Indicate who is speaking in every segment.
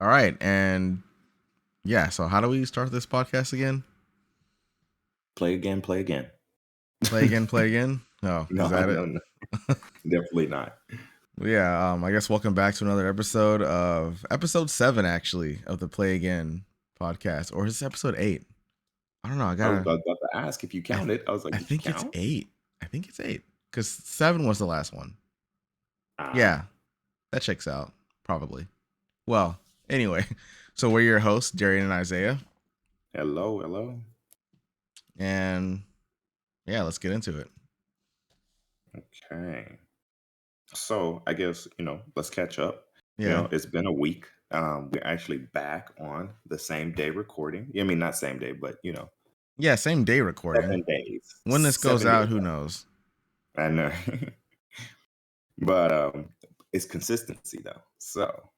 Speaker 1: All right, and yeah. So how do we start this podcast again?
Speaker 2: Play again, play again.
Speaker 1: Play again, play again. Oh,
Speaker 2: No,
Speaker 1: is that it?
Speaker 2: no, definitely not.
Speaker 1: Well, yeah. I guess welcome back to another episode of episode 7, actually, of the Play Again podcast, or is this episode 8? I don't know.
Speaker 2: I was about to ask if you
Speaker 1: I,
Speaker 2: counted. I was like,
Speaker 1: I
Speaker 2: did you
Speaker 1: think it's
Speaker 2: count?
Speaker 1: 8. I think it's 8 because 7 was the last one.
Speaker 2: Ah,
Speaker 1: Yeah, that checks out probably. Well, anyway, so we're your hosts, Darian and Isaiah,
Speaker 2: hello, hello.
Speaker 1: and yeah, let's get into it.
Speaker 2: Okay. So I guess, let's catch up.
Speaker 1: Yeah.
Speaker 2: It's been a week. We're actually back on the same day recording. I mean, not same day, but
Speaker 1: Yeah, same day recording.
Speaker 2: 7 days.
Speaker 1: When this goes
Speaker 2: 7 days.
Speaker 1: out, who knows?
Speaker 2: I know. But it's consistency though. So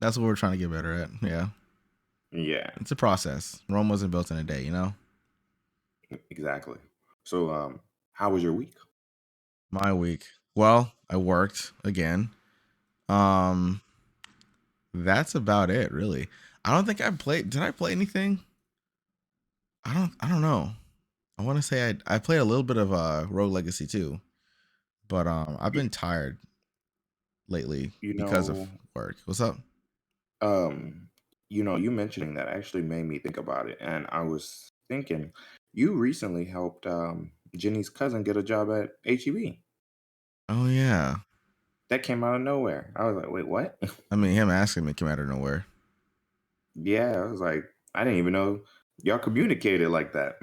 Speaker 1: That's what we're trying to get better at. Yeah.
Speaker 2: yeah,
Speaker 1: It's a process. Rome wasn't built in a day, you know?
Speaker 2: exactly. So how was your week?
Speaker 1: My week. Well, I worked again. Um that's about it, really. I don't think I played. Did I play anything? I don't know. I want to say I played a little bit of Rogue Legacy too. But I've been tired lately
Speaker 2: You
Speaker 1: because of
Speaker 2: know,
Speaker 1: work. What's up?
Speaker 2: Um, you mentioning that actually made me think about it, and I was thinking you recently helped Jenny's cousin get a job at HEB.
Speaker 1: Oh yeah.
Speaker 2: That came out of nowhere. I was like, wait, what?
Speaker 1: I mean, him asking me came out of nowhere.
Speaker 2: Yeah, I was like, I didn't even know y'all communicated like that.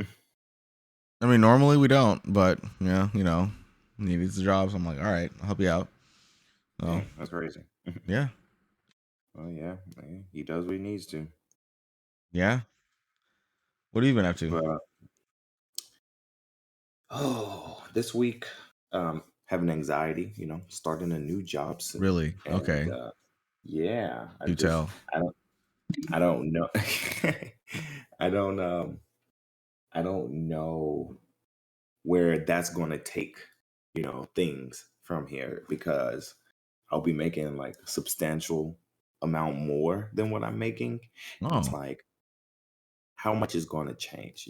Speaker 1: I mean, normally we don't, but yeah, he needs the job. So I'm like, all right, I'll help you out. So
Speaker 2: Dang, that's crazy.
Speaker 1: yeah,
Speaker 2: Oh yeah, he does what he needs to.
Speaker 1: yeah. What have you been up to?
Speaker 2: But this week, having anxiety, starting a new job soon,
Speaker 1: Really?
Speaker 2: and
Speaker 1: Okay.
Speaker 2: yeah,
Speaker 1: Do tell.
Speaker 2: I don't know. I don't I don't know where that's going to take, things from here because I'll be making like substantial amount more than what I'm making. And it's
Speaker 1: Oh,
Speaker 2: like how much is going to change?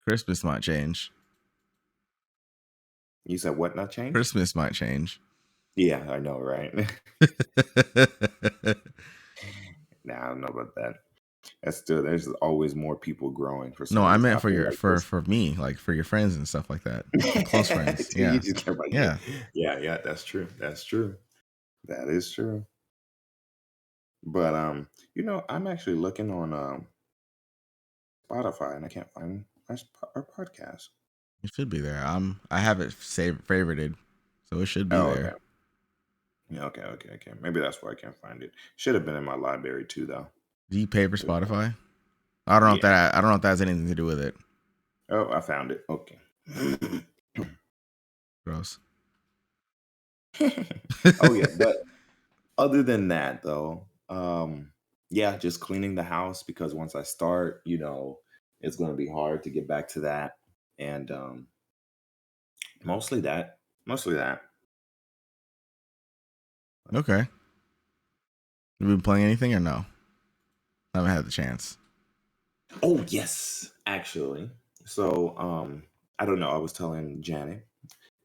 Speaker 1: Christmas might change.
Speaker 2: You said what not change?
Speaker 1: Christmas might change.
Speaker 2: Yeah, I know, right? Nah, I don't know about that. That's still there's always more people growing for
Speaker 1: No,
Speaker 2: some
Speaker 1: I
Speaker 2: reason.
Speaker 1: meant
Speaker 2: I
Speaker 1: for
Speaker 2: feel
Speaker 1: your
Speaker 2: like
Speaker 1: for
Speaker 2: this.
Speaker 1: for me, like for your friends and stuff like that, close friends.
Speaker 2: Dude, you
Speaker 1: Yeah,
Speaker 2: just care about you.
Speaker 1: yeah.
Speaker 2: Yeah, that's true. That's true. That is true. But I'm actually looking on Spotify and I can't find our podcast.
Speaker 1: It should be there. I have it saved favorited, so it should be
Speaker 2: Oh, okay.
Speaker 1: there.
Speaker 2: Yeah, okay. Maybe that's why I can't find it. Should have been in my library too, though.
Speaker 1: Do you pay for
Speaker 2: It was
Speaker 1: Spotify? I don't know if
Speaker 2: yeah.
Speaker 1: that I don't know if that has anything to do with it.
Speaker 2: Oh, I found it. Okay.
Speaker 1: Gross.
Speaker 2: Oh yeah, but other than that, though, yeah, just cleaning the house because once I start, it's going to be hard to get back to that, and mostly that, mostly that.
Speaker 1: Okay. Have you been playing anything or no? I haven't had the chance.
Speaker 2: Oh yes, actually. So I don't know. I was telling Janet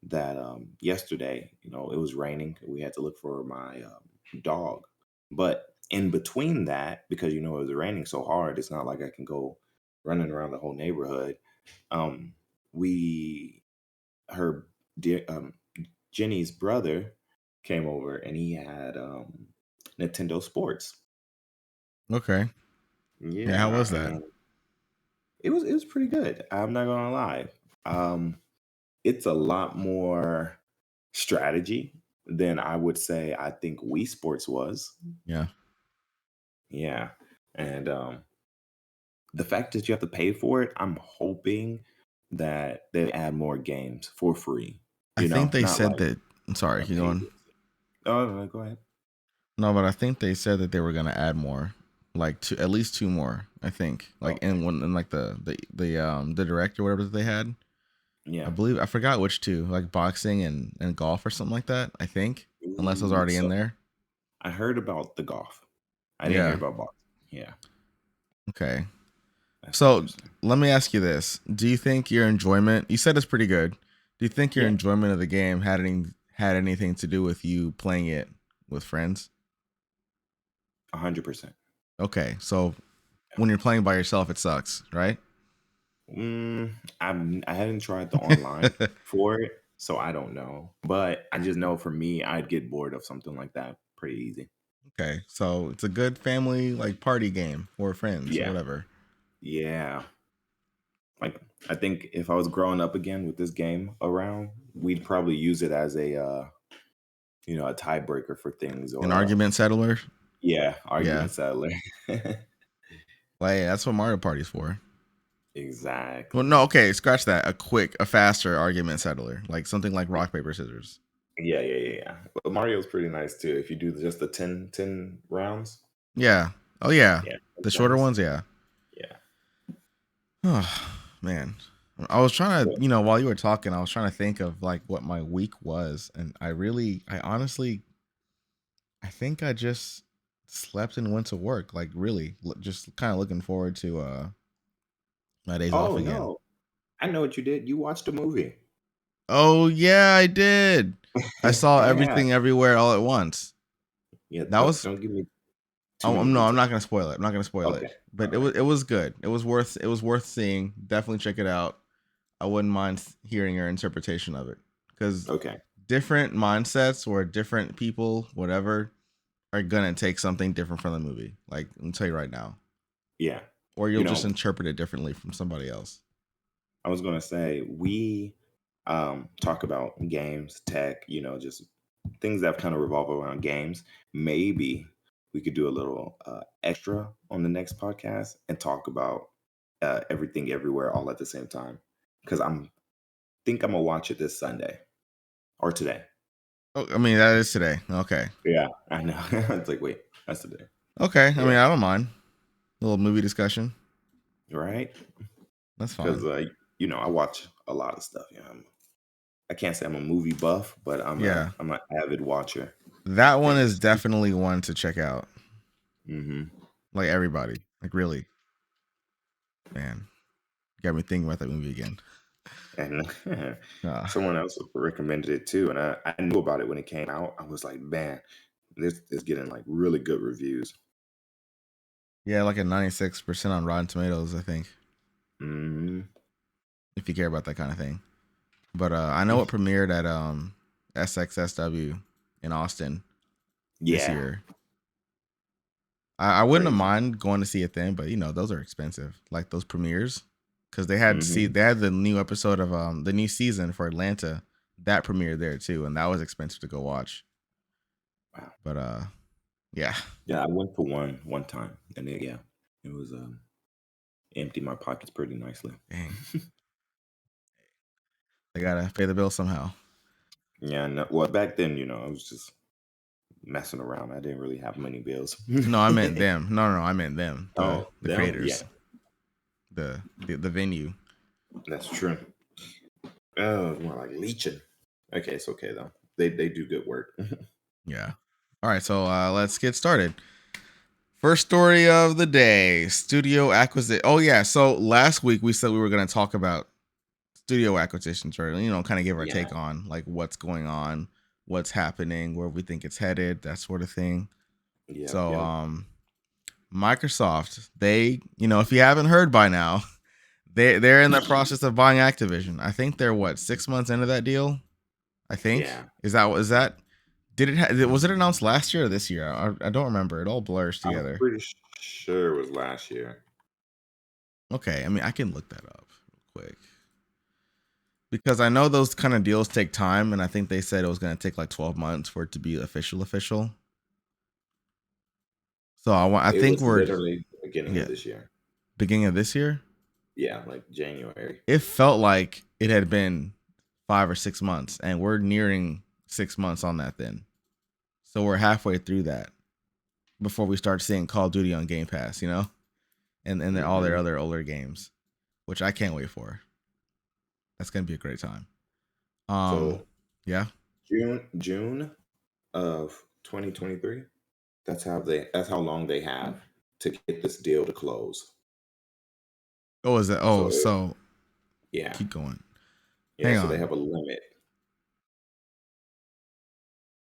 Speaker 2: that yesterday, it was raining. We had to look for my dog, but in between that, because it was raining so hard, it's not like I can go running around the whole neighborhood. Um, we her dear Jenny's brother came over and he had Nintendo Sports.
Speaker 1: Okay. Yeah, how
Speaker 2: Yeah,
Speaker 1: was that?
Speaker 2: and it was pretty good. I'm not gonna lie. Um, it's a lot more strategy than I would say I think Wii Sports was.
Speaker 1: Yeah.
Speaker 2: Yeah, and the fact that you have to pay for it, I'm hoping that they add more games for free.
Speaker 1: I think they
Speaker 2: Not
Speaker 1: said
Speaker 2: like
Speaker 1: that. I'm sorry,
Speaker 2: a
Speaker 1: keep
Speaker 2: paid.
Speaker 1: going.
Speaker 2: Oh, no, go ahead.
Speaker 1: No, but I think they said that they were gonna add more, like at least 2 more. I think, like
Speaker 2: Okay.
Speaker 1: in like the director whatever that they had. I
Speaker 2: Yeah.
Speaker 1: believe I forgot which two, like boxing and golf or something like that. I think, unless it was
Speaker 2: Ooh,
Speaker 1: already in
Speaker 2: so
Speaker 1: there.
Speaker 2: I heard about the golf. I didn't hear
Speaker 1: Yeah.
Speaker 2: about boxing. Yeah,
Speaker 1: Okay.
Speaker 2: that's
Speaker 1: So
Speaker 2: interesting.
Speaker 1: let me ask you this: do you think your enjoyment? You said it's pretty good. Do you think your
Speaker 2: Yeah,
Speaker 1: enjoyment of the game had anything to do with you playing it with friends?
Speaker 2: 100%.
Speaker 1: Okay, so when you're playing by yourself, it sucks, right?
Speaker 2: I hadn't tried the online for it, so I don't know. But I just know for me, I'd get bored of something like that pretty easy.
Speaker 1: Okay, so it's a good family like party game for friends or
Speaker 2: Yeah,
Speaker 1: whatever.
Speaker 2: yeah. Like I think if I was growing up again with this game around, we'd probably use it as a tiebreaker for things
Speaker 1: An
Speaker 2: or
Speaker 1: argument settler.
Speaker 2: yeah,
Speaker 1: Yeah,
Speaker 2: argument settler.
Speaker 1: like hey, that's what Mario Party's for. Well,
Speaker 2: Exactly.
Speaker 1: no, okay, scratch that. A faster argument settler, like something like rock paper scissors.
Speaker 2: Yeah, yeah, yeah, yeah. But Mario's pretty nice too. If you do just the ten rounds,
Speaker 1: Yeah. Oh yeah,
Speaker 2: yeah, 10
Speaker 1: the shorter
Speaker 2: turns.
Speaker 1: ones. Yeah.
Speaker 2: Yeah.
Speaker 1: Oh man, I was trying
Speaker 2: But,
Speaker 1: to, while you were talking, I was trying to think of like what my week was, and I honestly, I think I just slept and went to work. Like really, just kind of looking forward to my days off
Speaker 2: oh
Speaker 1: again.
Speaker 2: no, I know what you did. You watched a movie.
Speaker 1: Oh yeah, I did. I saw
Speaker 2: Yeah.
Speaker 1: everything everywhere all at once.
Speaker 2: Yeah.
Speaker 1: That was.
Speaker 2: Don't give me too
Speaker 1: Oh,
Speaker 2: many
Speaker 1: no, I'm
Speaker 2: details.
Speaker 1: not gonna spoil it. I'm not gonna spoil it.
Speaker 2: Okay. All
Speaker 1: But
Speaker 2: right.
Speaker 1: it was good. It was worth seeing. Definitely check it out. I wouldn't mind hearing your interpretation of it because
Speaker 2: Okay.
Speaker 1: different mindsets or different people, whatever, are gonna take something different from the movie. Like I'm tell you right now,
Speaker 2: Yeah.
Speaker 1: or you'll
Speaker 2: You
Speaker 1: just
Speaker 2: know,
Speaker 1: interpret it differently from somebody else.
Speaker 2: I was gonna say we talk about games, tech, just things that kind of revolve around games. Maybe we could do a little extra on the next podcast and talk about everything everywhere all at the same time. Because I'm gonna watch it this Sunday or today.
Speaker 1: Oh, I mean that is today. Okay,
Speaker 2: Yeah, I know. It's like, wait, that's today.
Speaker 1: okay. I
Speaker 2: Yeah,
Speaker 1: mean I don't mind a little movie discussion.
Speaker 2: right.
Speaker 1: That's
Speaker 2: Because
Speaker 1: fine.
Speaker 2: I watch a lot of stuff. I can't say I'm a movie buff, but
Speaker 1: Yeah,
Speaker 2: I'm an avid watcher
Speaker 1: that
Speaker 2: of
Speaker 1: one is
Speaker 2: things.
Speaker 1: definitely one to check out.
Speaker 2: Hmm.
Speaker 1: Like everybody, like really, man, got me thinking about that movie again.
Speaker 2: And
Speaker 1: Uh,
Speaker 2: someone else recommended it too, and I knew about it when it came out. I was like, man, this is getting like really good reviews.
Speaker 1: yeah, like a 96% on Rotten Tomatoes, I think,
Speaker 2: Hmm.
Speaker 1: if you care about that kind of thing. But I know it premiered at SXSW in Austin this
Speaker 2: Yeah,
Speaker 1: year. I wouldn't have
Speaker 2: crazy.
Speaker 1: mind going to see it then, but those are expensive, like those premieres, because
Speaker 2: Hmm.
Speaker 1: they had the new episode of the new season for Atlanta that premiered there too, and that was expensive to go watch.
Speaker 2: Wow.
Speaker 1: But yeah,
Speaker 2: Yeah, I went for one time, and it was empty my pockets pretty nicely.
Speaker 1: dang, I gotta pay the bill somehow.
Speaker 2: Yeah, no, well, back then, I was just messing around. I didn't really have many bills.
Speaker 1: No, I meant them. No, no, I meant them.
Speaker 2: Oh,
Speaker 1: The
Speaker 2: them? Yeah,
Speaker 1: creators, the venue.
Speaker 2: that's true. Oh, it's more like leeching. Okay, it's okay though. They do good work.
Speaker 1: Yeah. All right, so let's get started. First story of the day: studio acquisition. Oh yeah, so last week we said we were going to talk about studio acquisitions, right? Kind of give our
Speaker 2: Yeah,
Speaker 1: take on like what's going on, what's happening, where we think it's headed, that sort of thing.
Speaker 2: yep,
Speaker 1: So,
Speaker 2: yep.
Speaker 1: Microsoft, they, if you haven't heard by now, they're in the process of buying Activision. I think they're what 6 months into that deal. I think
Speaker 2: Yeah,
Speaker 1: is that did was it announced last year or this year? I don't remember. It all blurs
Speaker 2: I'm
Speaker 1: together.
Speaker 2: pretty sure it was last year.
Speaker 1: Okay, I mean I can look that up real quick because I know those kind of deals take time, and I think they said it was going to take like 12 months for it to be official. So I
Speaker 2: It
Speaker 1: think
Speaker 2: was
Speaker 1: we're
Speaker 2: literally the beginning of
Speaker 1: yeah
Speaker 2: this year.
Speaker 1: beginning of this year.
Speaker 2: Yeah, like January.
Speaker 1: It felt like it had been 5 or 6 months, and we're nearing 6 months on that. Then, so we're halfway through that before we start seeing Call of Duty on Game Pass, and then all their
Speaker 2: Hmm.
Speaker 1: other older games, which I can't wait for. That's gonna be a great time. Um,
Speaker 2: So
Speaker 1: yeah,
Speaker 2: June of 2023. That's how long they have to get this deal to close.
Speaker 1: Oh, is it? Oh,
Speaker 2: So
Speaker 1: so
Speaker 2: yeah,
Speaker 1: keep going.
Speaker 2: yeah.
Speaker 1: Hang
Speaker 2: So they
Speaker 1: on.
Speaker 2: have a limit.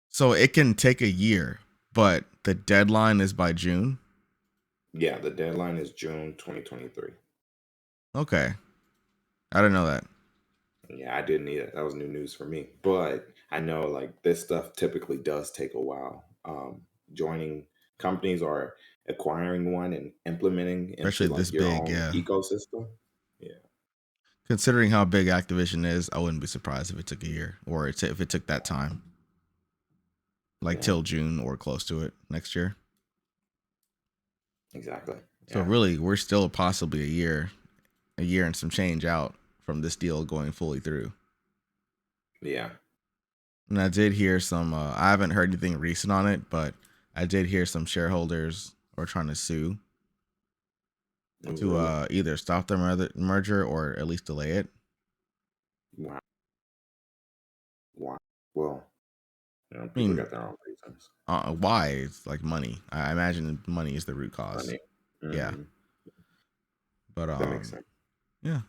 Speaker 1: So it can take a year, but the deadline is by June.
Speaker 2: Yeah, the deadline is June 2023.
Speaker 1: Okay, I didn't know that.
Speaker 2: Yeah, I didn't either. That was new news for me. But I know like this stuff typically does take a while. Joining companies or acquiring one and implementing into
Speaker 1: Especially
Speaker 2: like
Speaker 1: this
Speaker 2: your
Speaker 1: big.
Speaker 2: own
Speaker 1: Yeah.
Speaker 2: ecosystem. Yeah,
Speaker 1: Considering how big Activision is, I wouldn't be surprised if it took a year or if it took that time, like
Speaker 2: yeah,
Speaker 1: till June or close to it next year.
Speaker 2: exactly.
Speaker 1: So
Speaker 2: Yeah,
Speaker 1: really, we're still possibly a year and some change out from this deal going fully through.
Speaker 2: yeah.
Speaker 1: And I did hear some. I haven't heard anything recent on it, but I did hear some shareholders are trying to sue
Speaker 2: Oh,
Speaker 1: to
Speaker 2: really?
Speaker 1: either stop the merger or at least delay it.
Speaker 2: Wow. Wow. Well,
Speaker 1: I
Speaker 2: people
Speaker 1: mean,
Speaker 2: got their own reasons.
Speaker 1: why? It's like money. I imagine money is the root cause.
Speaker 2: Money.
Speaker 1: Yeah,
Speaker 2: Hmm.
Speaker 1: but
Speaker 2: That makes sense.
Speaker 1: yeah,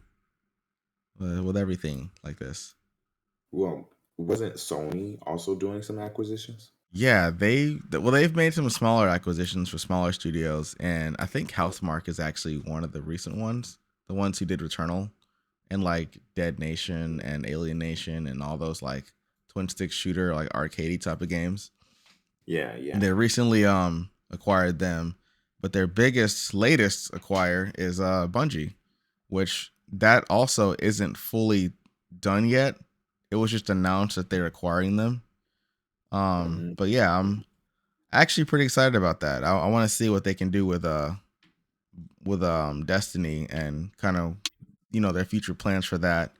Speaker 1: with everything like this.
Speaker 2: Well, wasn't Sony also doing some acquisitions?
Speaker 1: Yeah, they've made some smaller acquisitions for smaller studios, and I think Housemark is actually one of the recent ones. The ones who did Returnal and like Dead Nation and Alien Nation and all those like twin stick shooter like arcadey type of games.
Speaker 2: Yeah, yeah.
Speaker 1: They recently acquired them, but their biggest latest acquire is Bungie, which that also isn't fully done yet. It was just announced that they're acquiring them.
Speaker 2: Mhm.
Speaker 1: But yeah, I'm actually pretty excited about that. I want to see what they can do with Destiny and kind of their future plans for that,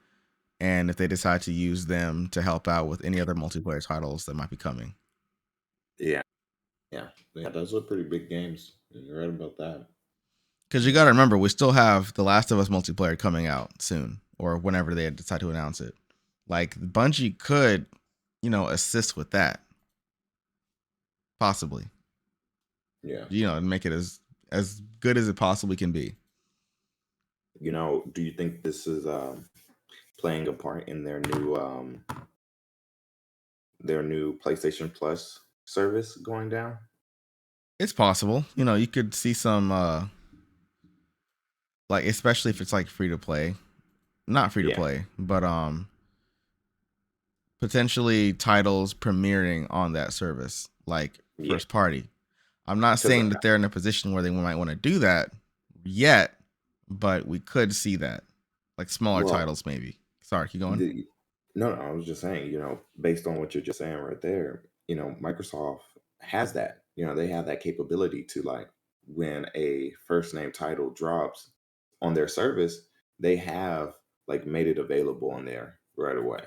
Speaker 1: and if they decide to use them to help out with any other multiplayer titles that might be coming.
Speaker 2: Yeah, yeah, yeah. Those are pretty big games. You're right about that.
Speaker 1: Because you got to remember, we still have The Last of Us multiplayer coming out soon, or whenever they decide to announce it. Like Bungie could, assist with that possibly.
Speaker 2: Yeah.
Speaker 1: And make it as good as it possibly can be.
Speaker 2: Do you think this is playing a part in their new PlayStation Plus service going down?
Speaker 1: It's possible. You could see some like especially if it's like free to play. Not free to
Speaker 2: Yeah,
Speaker 1: play, but potentially titles premiering on that service, like
Speaker 2: yeah.
Speaker 1: first party. I'm not
Speaker 2: Because
Speaker 1: saying that they're in a position where they might want to do that yet, but we could see that. Like smaller
Speaker 2: well,
Speaker 1: titles maybe. Sorry, keep going.
Speaker 2: the no, no, I was just saying, based on what you're just saying right there, Microsoft has that. They have that capability to like when a first name title drops on their service, they have like made it available on there right away.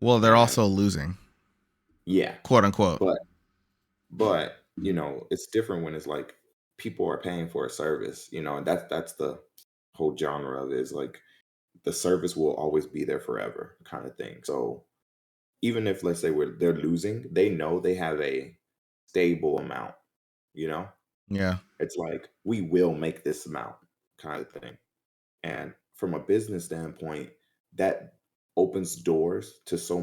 Speaker 1: Well, they're
Speaker 2: And
Speaker 1: also losing,
Speaker 2: yeah,
Speaker 1: quote unquote.
Speaker 2: but it's different when it's like people are paying for a service, and that's the whole genre of it is like the service will always be there forever kind of thing. So even if let's say they're losing, they know they have a stable amount, you know?
Speaker 1: Yeah.
Speaker 2: It's like we will make this amount kind of thing. And from a business standpoint, that opens doors to so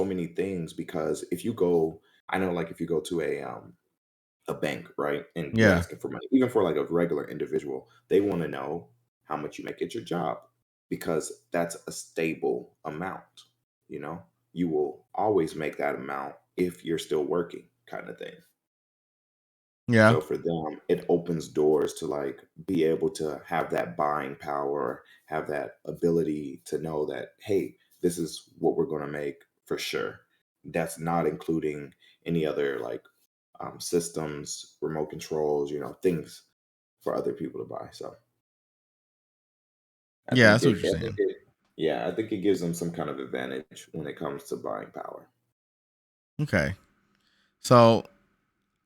Speaker 2: many things because if you go, I know like if you go to a bank, right? And you're
Speaker 1: Yeah.
Speaker 2: asking for money, even for like a regular individual, they want to know how much you make at your job because that's a stable amount, you know? You will always make that amount if you're still working, kind of thing.
Speaker 1: Yeah.
Speaker 2: So for them, it opens doors to like be able to have that buying power, have that ability to know that, hey, this is what we're going to make for sure. That's not including any other like systems, remote controls, things for other people to buy. So
Speaker 1: Yeah, that's what you're
Speaker 2: I think
Speaker 1: saying.
Speaker 2: it, yeah, I think it gives them some kind of advantage when it comes to buying power.
Speaker 1: Okay. So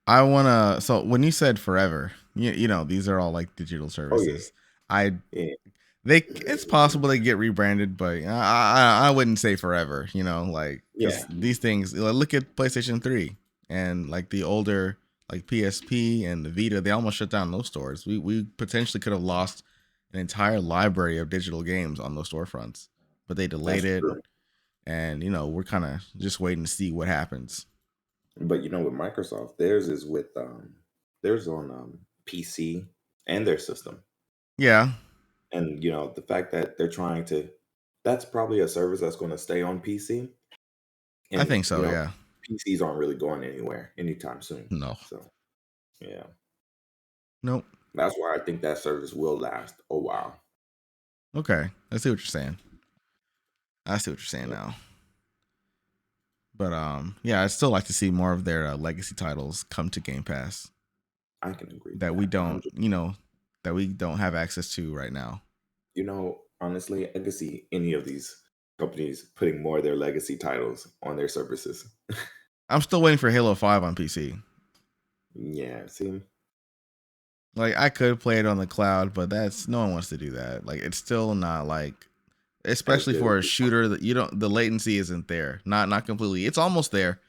Speaker 1: so when you said forever, these are all like digital
Speaker 2: Oh yeah,
Speaker 1: services. I
Speaker 2: yeah,
Speaker 1: it's possible they get rebranded, but I wouldn't say forever, like
Speaker 2: yeah,
Speaker 1: cuz these things, look at PlayStation 3 and like the older like PSP and the Vita, they almost shut down those stores. We potentially could have lost an entire library of digital games on those storefronts, but they delayed
Speaker 2: That's
Speaker 1: it,
Speaker 2: true.
Speaker 1: and we're kind of just waiting to see what happens.
Speaker 2: But with Microsoft, theirs is with theirs on PC and their system.
Speaker 1: Yeah,
Speaker 2: And the fact that they're trying to that's probably a service that's going to stay on PC.
Speaker 1: I
Speaker 2: And
Speaker 1: think so. Yeah.
Speaker 2: PCs aren't really going anywhere anytime soon.
Speaker 1: No.
Speaker 2: So yeah,
Speaker 1: Nope.
Speaker 2: that's why I think that service will last a while.
Speaker 1: Okay, I see what you're saying. I see what you're saying
Speaker 2: Yeah,
Speaker 1: now. But yeah, I'd still like to see more of their legacy titles come to Game Pass
Speaker 2: I can agree with
Speaker 1: that we
Speaker 2: that
Speaker 1: don't,
Speaker 2: 100.
Speaker 1: that we don't have access to right now.
Speaker 2: Honestly, I could see any of these companies putting more of their legacy titles on their services.
Speaker 1: I'm still waiting for Halo 5 on PC.
Speaker 2: Yeah, see,
Speaker 1: Like I could play it on the cloud, but that's no one wants to do that. Like it's still not like,
Speaker 2: as
Speaker 1: especially
Speaker 2: good as
Speaker 1: for a
Speaker 2: the
Speaker 1: shooter that you don't, the latency isn't there. Not completely. It's almost there,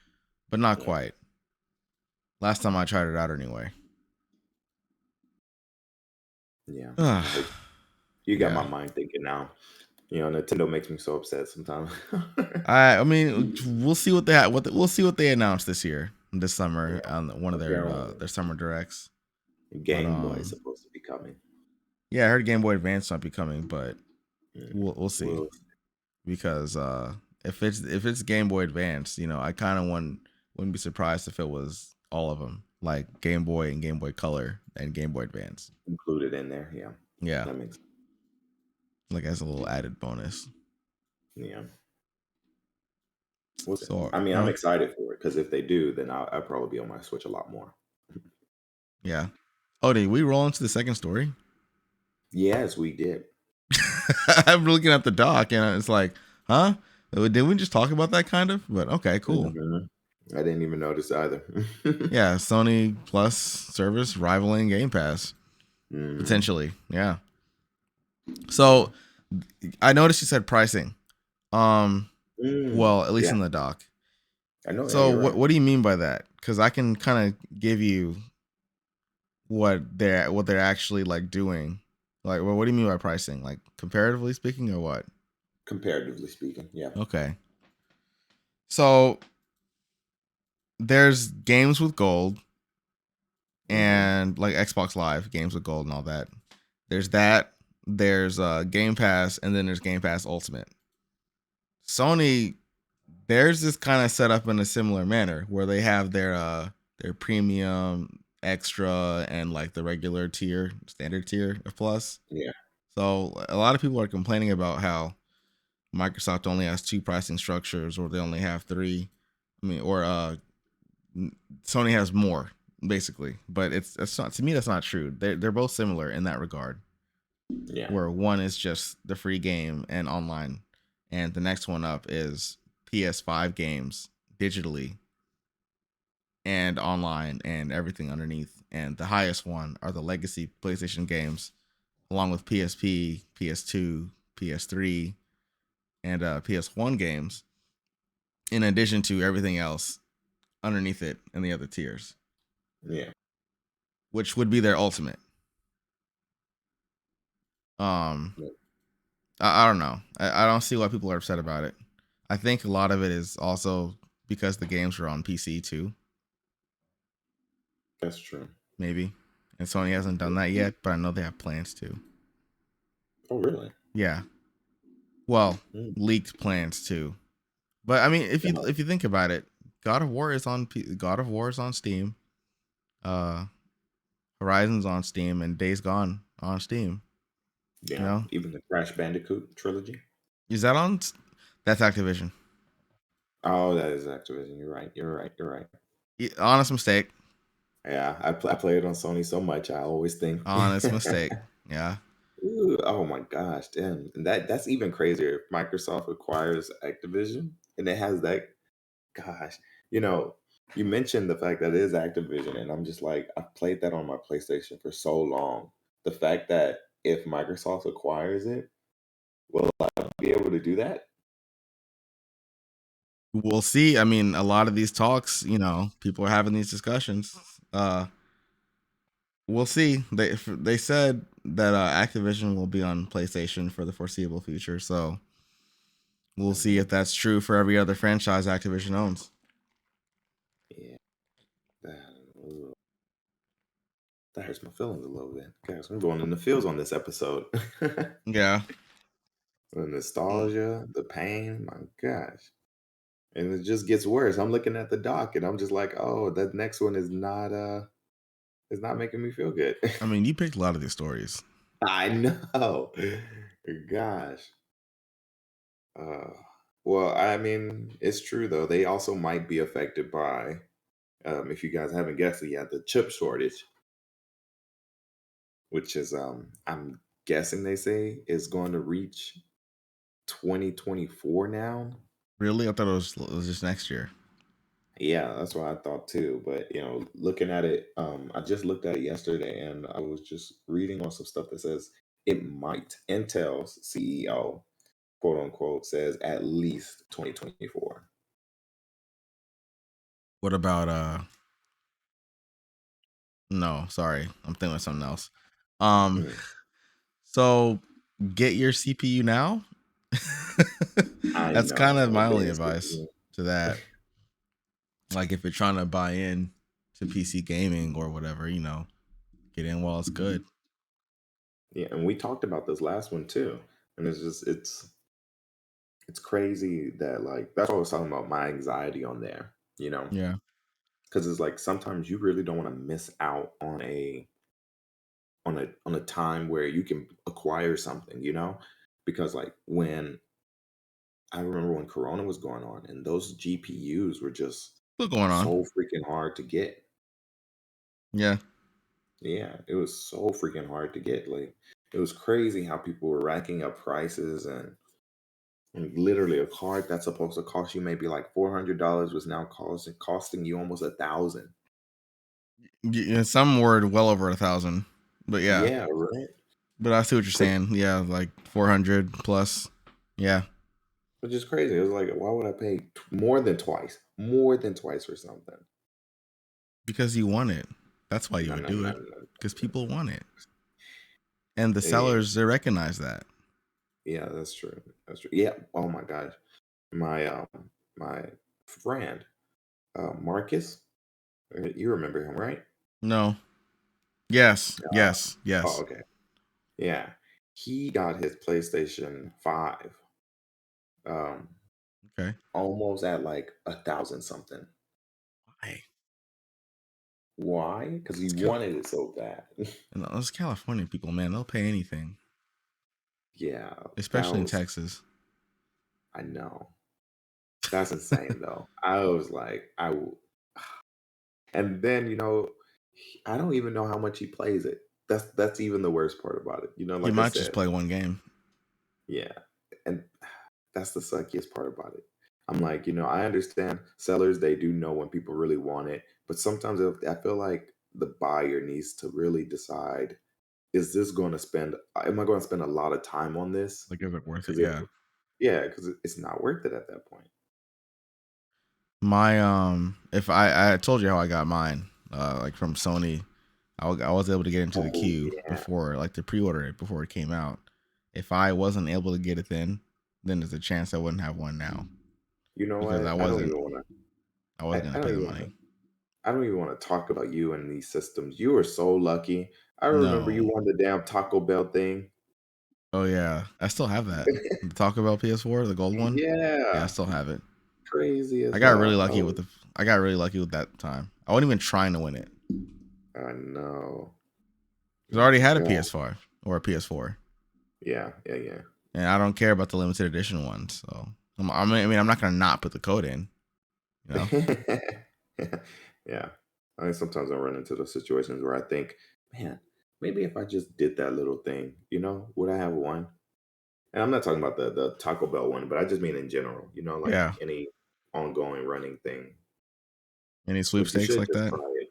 Speaker 1: but not
Speaker 2: yeah,
Speaker 1: quite. Last time I tried it out anyway.
Speaker 2: yeah.
Speaker 1: Ah,
Speaker 2: Like you got my
Speaker 1: yeah.
Speaker 2: mind thinking now. Nintendo makes me so upset sometimes.
Speaker 1: I mean, we'll see what they we'll see what they announce this year, this
Speaker 2: Yeah,
Speaker 1: summer on one of
Speaker 2: apparently
Speaker 1: their summer directs. But
Speaker 2: Game Boy is supposed to be coming.
Speaker 1: yeah, I heard Game Boy Advance might be coming, but
Speaker 2: Mm,
Speaker 1: we'll see
Speaker 2: well,
Speaker 1: because if it's Game Boy Advance, I kind of wouldn't be surprised if it was all of them, like Game Boy and Game Boy Color and Game Boy Advance.
Speaker 2: included in there. Yeah,
Speaker 1: Yeah,
Speaker 2: that makes
Speaker 1: like as a little added bonus.
Speaker 2: yeah. We'll see.
Speaker 1: So,
Speaker 2: I mean, I'm excited for it because if they do, then I'll probably be on my Switch a lot more.
Speaker 1: yeah. Oh, did we roll into the second story?
Speaker 2: Yes, we did.
Speaker 1: I'm looking at the doc and it's like, huh? Did we just talk about that kind of? But okay, cool.
Speaker 2: Mhm. I didn't even notice either.
Speaker 1: Yeah, Sony Plus service rivaling Game Pass
Speaker 2: Mhm.
Speaker 1: potentially. Yeah.
Speaker 2: Yeah.
Speaker 1: So I noticed you said pricing. Um, well, at least
Speaker 2: Yeah,
Speaker 1: in the doc.
Speaker 2: I know. Yeah,
Speaker 1: So
Speaker 2: you're
Speaker 1: what
Speaker 2: right.
Speaker 1: what do you mean by that? Because I can kind of give you what they're actually like doing. Like, well, what do you mean by pricing? Like comparatively speaking, or what?
Speaker 2: Comparatively speaking, yeah.
Speaker 1: Okay. So there's games with gold
Speaker 2: Hmm.
Speaker 1: and like Xbox Live games with gold and all that. There's that. There's Game Pass, and then there's Game Pass Ultimate. Sony, theirs is kind of set up in a similar manner where they have their premium, extra, and like the regular tier, standard tier of plus.
Speaker 2: Yeah,
Speaker 1: So a lot of people are complaining about how Microsoft only has two pricing structures, or they only have three. I mean, or Sony has more basically, but it's not, to me that's not true. They're both similar in that regard,
Speaker 2: yeah,
Speaker 1: where one is just the free game and online, and the next one up is PS5 games digitally and online and everything underneath. And the highest one are the legacy PlayStation games, along with PSP, PS2, PS3, and PS1 games, in addition to everything else underneath it in the other tiers,
Speaker 2: yeah.
Speaker 1: which would be their ultimate. Um,
Speaker 2: Yeah,
Speaker 1: I don't know. I don't see why people are upset about it. I think a lot of it is also because the games are on PC too,
Speaker 2: that's true.
Speaker 1: maybe. And Sony hasn't done that yet, but I know they have plans to.
Speaker 2: Oh, really?
Speaker 1: Yeah. Well,
Speaker 2: Mm.
Speaker 1: leaked plans too. But I mean,
Speaker 2: Yeah,
Speaker 1: if you think about it, God of War is on Steam. Uh Horizon's on Steam and Days Gone on Steam. You
Speaker 2: yeah.
Speaker 1: know?
Speaker 2: Even the Crash Bandicoot trilogy.
Speaker 1: Is that on That's Activision.
Speaker 2: Oh, that is Activision. You're right. You're right. You're right.
Speaker 1: Honest mistake.
Speaker 2: Yeah, I play it on Sony so much. I always think.
Speaker 1: Honest mistake. Yeah.
Speaker 2: Ooh, oh my gosh, damn. And that's even crazier. If Microsoft acquires Activision and it has that, gosh, you know, you mentioned the fact that it is Activision, and I'm just like, I've played that on my PlayStation for so long. The fact that if Microsoft acquires it, will I be able to do that?
Speaker 1: We'll see. I mean, a lot of these talks, people are having these discussions. We'll see. They said that Activision will be on PlayStation for the foreseeable future, so we'll see
Speaker 2: Mhm.
Speaker 1: if that's true for every other franchise Activision owns.
Speaker 2: Yeah, that, ugh, that hurts my feelings a little bit. Guys, I'm going in the feels on this episode.
Speaker 1: Yeah.
Speaker 2: The
Speaker 1: Mm.
Speaker 2: nostalgia, the pain, my gosh. And it just gets worse. I'm looking at the doc and I'm just like, oh, that next one is not making me feel good.
Speaker 1: I mean, you picked a lot of these stories.
Speaker 2: I know. Gosh. Uh, well, I mean, it's true though. They also might be affected by, if you guys haven't guessed it yet, the chip shortage, which is, I'm guessing they say is going to reach 2024 now.
Speaker 1: Really? I thought it was just next year.
Speaker 2: Yeah, that's what I thought too. But looking at it, I just looked at it yesterday, and I was just reading on some stuff that says it might. Intel's CEO, quote unquote, says at least 2024.
Speaker 1: What about no, sorry. I'm thinking of something else. Um
Speaker 2: Mm,
Speaker 1: so get your CPU now.
Speaker 2: I
Speaker 1: That's kind
Speaker 2: know,
Speaker 1: of my only advice
Speaker 2: basically.
Speaker 1: to that. Like if you're trying to buy in to PC gaming or whatever, get in while it's good.
Speaker 2: Yeah, and we talked about this last one too, and it's crazy that like that's what I was talking about my anxiety on there.
Speaker 1: Yeah.
Speaker 2: Because it's like sometimes you really don't want to miss out on a time where you can acquire something, because like when I remember when Corona was going on and those GPUs were just
Speaker 1: What's going on?
Speaker 2: so freaking hard to get.
Speaker 1: Yeah.
Speaker 2: Yeah, it was so freaking hard to get. Like it was crazy how people were racking up prices and literally a card that's supposed to cost you maybe like $400 was now costing you almost 1,000.
Speaker 1: Some were well over 1,000. But yeah.
Speaker 2: Yeah, right.
Speaker 1: But I see what you're
Speaker 2: 'Cause-
Speaker 1: saying. Yeah, like 400 plus. Yeah.
Speaker 2: Which is crazy. It was like, why would I pay more than twice for something?
Speaker 1: Because you want it. That's why you
Speaker 2: No,
Speaker 1: would
Speaker 2: no,
Speaker 1: do
Speaker 2: no,
Speaker 1: it.
Speaker 2: no.
Speaker 1: Because people want it. And the
Speaker 2: Yeah,
Speaker 1: sellers, they recognize that.
Speaker 2: yeah, that's true. That's true. Yeah. Oh my gosh. My friend, Marcus, you remember him, right?
Speaker 1: No. Yes.
Speaker 2: Uh,
Speaker 1: Yes.
Speaker 2: oh,
Speaker 1: Yes.
Speaker 2: okay. Yeah. He got his PlayStation 5 um
Speaker 1: Okay.
Speaker 2: almost at like 1,000 something.
Speaker 1: Why?
Speaker 2: Why? Because he
Speaker 1: It's
Speaker 2: wanted it so bad.
Speaker 1: those California people, man, they'll pay anything,
Speaker 2: Yeah, that
Speaker 1: especially in
Speaker 2: was
Speaker 1: Texas.
Speaker 2: I know. That's insane though. I was like, and then I don't even know how much he plays it. That's even the worst part about it.
Speaker 1: He
Speaker 2: Like I
Speaker 1: might just
Speaker 2: said,
Speaker 1: play one game.
Speaker 2: yeah, and that's the suckiest part about it. I'm like, I understand sellers, they do know when people really want it, but sometimes I feel like the buyer needs to really decide, is this going to spend, am I going to spend a lot of time on this?
Speaker 1: Like, is it worth it?
Speaker 2: Because if,
Speaker 1: Yeah.
Speaker 2: yeah, because it's not worth it at that point.
Speaker 1: My if I told you how I got mine, like from Sony, I was able to get into the
Speaker 2: Oh,
Speaker 1: queue
Speaker 2: yeah.
Speaker 1: before, like to pre-order it before it came out. If I wasn't able to get it then there's a chance I wouldn't have one now
Speaker 2: You know
Speaker 1: because
Speaker 2: what?
Speaker 1: I wasn't
Speaker 2: I
Speaker 1: gonna pay
Speaker 2: don't
Speaker 1: the
Speaker 2: even want
Speaker 1: money.
Speaker 2: to, I don't even want to talk about you and these systems. You are so lucky. I remember you
Speaker 1: No.
Speaker 2: won the damn Taco Bell thing.
Speaker 1: Oh yeah, I still have that. The Taco Bell PS4, the gold one. Yeah, I
Speaker 2: Yeah.
Speaker 1: still have it.
Speaker 2: Crazy
Speaker 1: I
Speaker 2: as
Speaker 1: got really
Speaker 2: hell.
Speaker 1: lucky with the. I got really lucky with that time. I wasn't even trying to win it
Speaker 2: I know.
Speaker 1: because I
Speaker 2: My
Speaker 1: already had a
Speaker 2: God.
Speaker 1: PS5 or a PS4,
Speaker 2: Yeah, yeah, yeah.
Speaker 1: and I don't care about the limited edition ones. So I mean, I'm not gonna not put the code in. You know?
Speaker 2: Yeah. I mean, sometimes I run into those situations where I think, man, maybe if I just did that little thing, would I have one? And I'm not talking about the Taco Bell one, but I just mean in general, like
Speaker 1: Yeah.
Speaker 2: any ongoing running thing.
Speaker 1: Any
Speaker 2: But you
Speaker 1: sweepstakes
Speaker 2: should
Speaker 1: like
Speaker 2: just
Speaker 1: that?
Speaker 2: try it.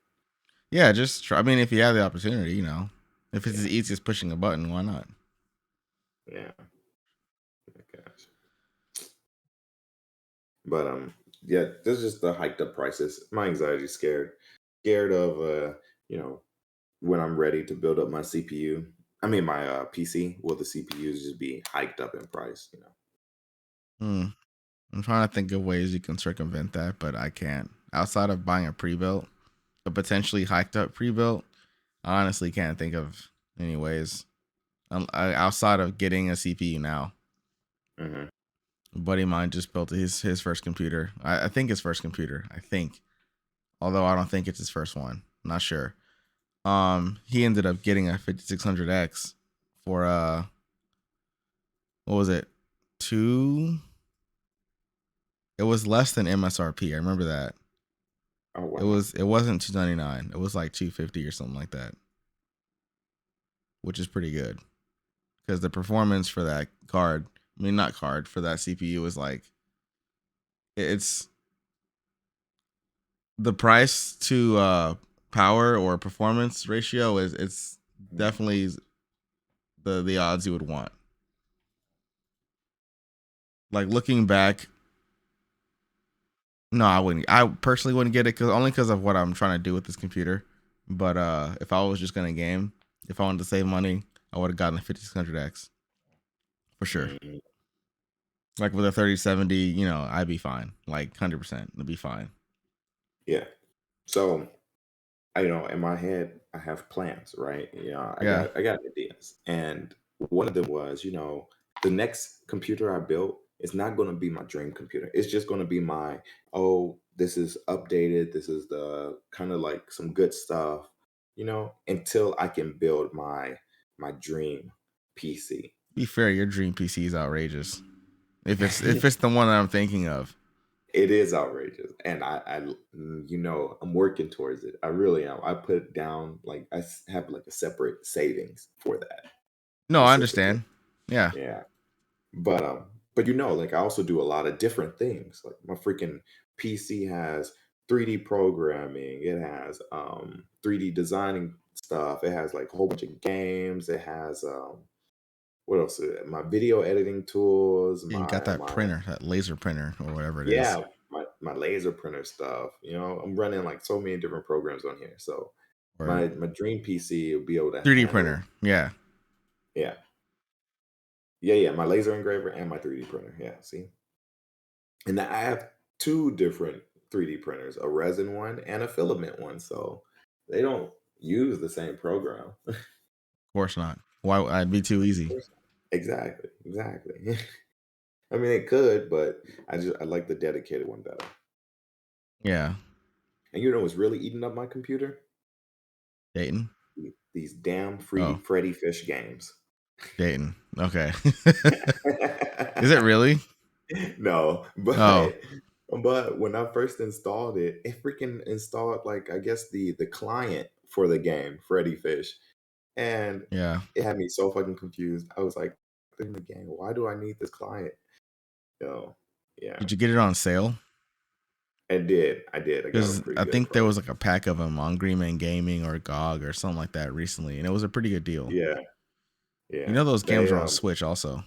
Speaker 1: Yeah, just try. I mean, if you have the opportunity, if it's
Speaker 2: Yeah,
Speaker 1: as easy as pushing a button, why not?
Speaker 2: yeah. Oh my gosh. But Yeah, there's just the hiked up prices. My anxiety's scared of you know, when I'm ready to build up my CPU. I mean my PC. Will the CPUs just be hiked up in price? You know.
Speaker 1: Hmm. I'm trying to think of ways you can circumvent that, but I can't. Outside of buying a pre-built, a potentially hiked up pre-built, I honestly can't think of any ways. Outside of getting a CPU now.
Speaker 2: Hmm.
Speaker 1: A buddy of mine just built his first computer. I think his first computer. I think, although I don't think it's his first one. I'm not sure. He ended up getting a 5600X for what was it? Two. It was less than MSRP. I remember that.
Speaker 2: Oh
Speaker 1: It
Speaker 2: wow.
Speaker 1: was. It wasn't 299. It was like 250 or something like that, which is pretty good because the performance for that card. I mean, not card for that CPU is like it's the price to power or performance ratio is it's definitely the odds you would want. Like looking back, no, I wouldn't. I personally wouldn't get it because of what I'm trying to do with this computer. But if I was just gonna game, if I wanted to save money, I would have gotten a 5600X for sure.
Speaker 2: Mhm.
Speaker 1: Like with a 3070, I'd be fine. Like 100%, it'd be fine.
Speaker 2: Yeah. So in my head, I have plans, right?
Speaker 1: Yeah,
Speaker 2: I got ideas, and one of them was, the next computer I built is not going to be my dream computer. It's just going to be my, oh, this is updated. This is the kind of like some good stuff, until I can build my dream PC.
Speaker 1: be fair, your dream PC is outrageous. If it's the one that I'm thinking of,
Speaker 2: It is outrageous, and I'm working towards it. I really am. I put down like have like a separate savings for that
Speaker 1: no, I
Speaker 2: specifically.
Speaker 1: understand. Yeah,
Speaker 2: Yeah, but like I also do a lot of different things. Like my freaking PC has 3D programming. It has 3D designing stuff. It has like a whole bunch of games. It has what else? My video editing tools.
Speaker 1: you got that
Speaker 2: My
Speaker 1: printer, that laser printer or whatever it is,
Speaker 2: Yeah, my laser printer stuff. I'm running like so many different programs on here. So
Speaker 1: or
Speaker 2: my dream PC will be able to
Speaker 1: 3D
Speaker 2: handle.
Speaker 1: printer. Yeah,
Speaker 2: Yeah, yeah. My laser engraver and my 3D printer. Yeah, see, and I have two different 3D printers, a resin one and a filament one. So they don't use the same program.
Speaker 1: of course not. Why? I'd be too easy.
Speaker 2: Exactly, exactly. I mean, it could, but I like the dedicated one better.
Speaker 1: Yeah,
Speaker 2: And what's really eating up my computer?
Speaker 1: Dayton.
Speaker 2: These damn
Speaker 1: Oh,
Speaker 2: Freddy Fish games.
Speaker 1: Dayton. Okay. Is it really?
Speaker 2: No,
Speaker 1: Oh,
Speaker 2: but when I first installed it, it freaking installed like I guess the client for the game, Freddy Fish, and
Speaker 1: yeah.
Speaker 2: it had me so fucking confused. I was like, in the game, why do I need this client? Yeah,
Speaker 1: Did you get it on sale?
Speaker 2: I did. I got a
Speaker 1: Because
Speaker 2: pretty
Speaker 1: I
Speaker 2: good
Speaker 1: think there was
Speaker 2: price.
Speaker 1: like a pack of them on Green Man Gaming or GOG or something like that recently, and it was a pretty good deal.
Speaker 2: Yeah,
Speaker 1: You
Speaker 2: yeah.
Speaker 1: know those games
Speaker 2: They
Speaker 1: are on Switch also.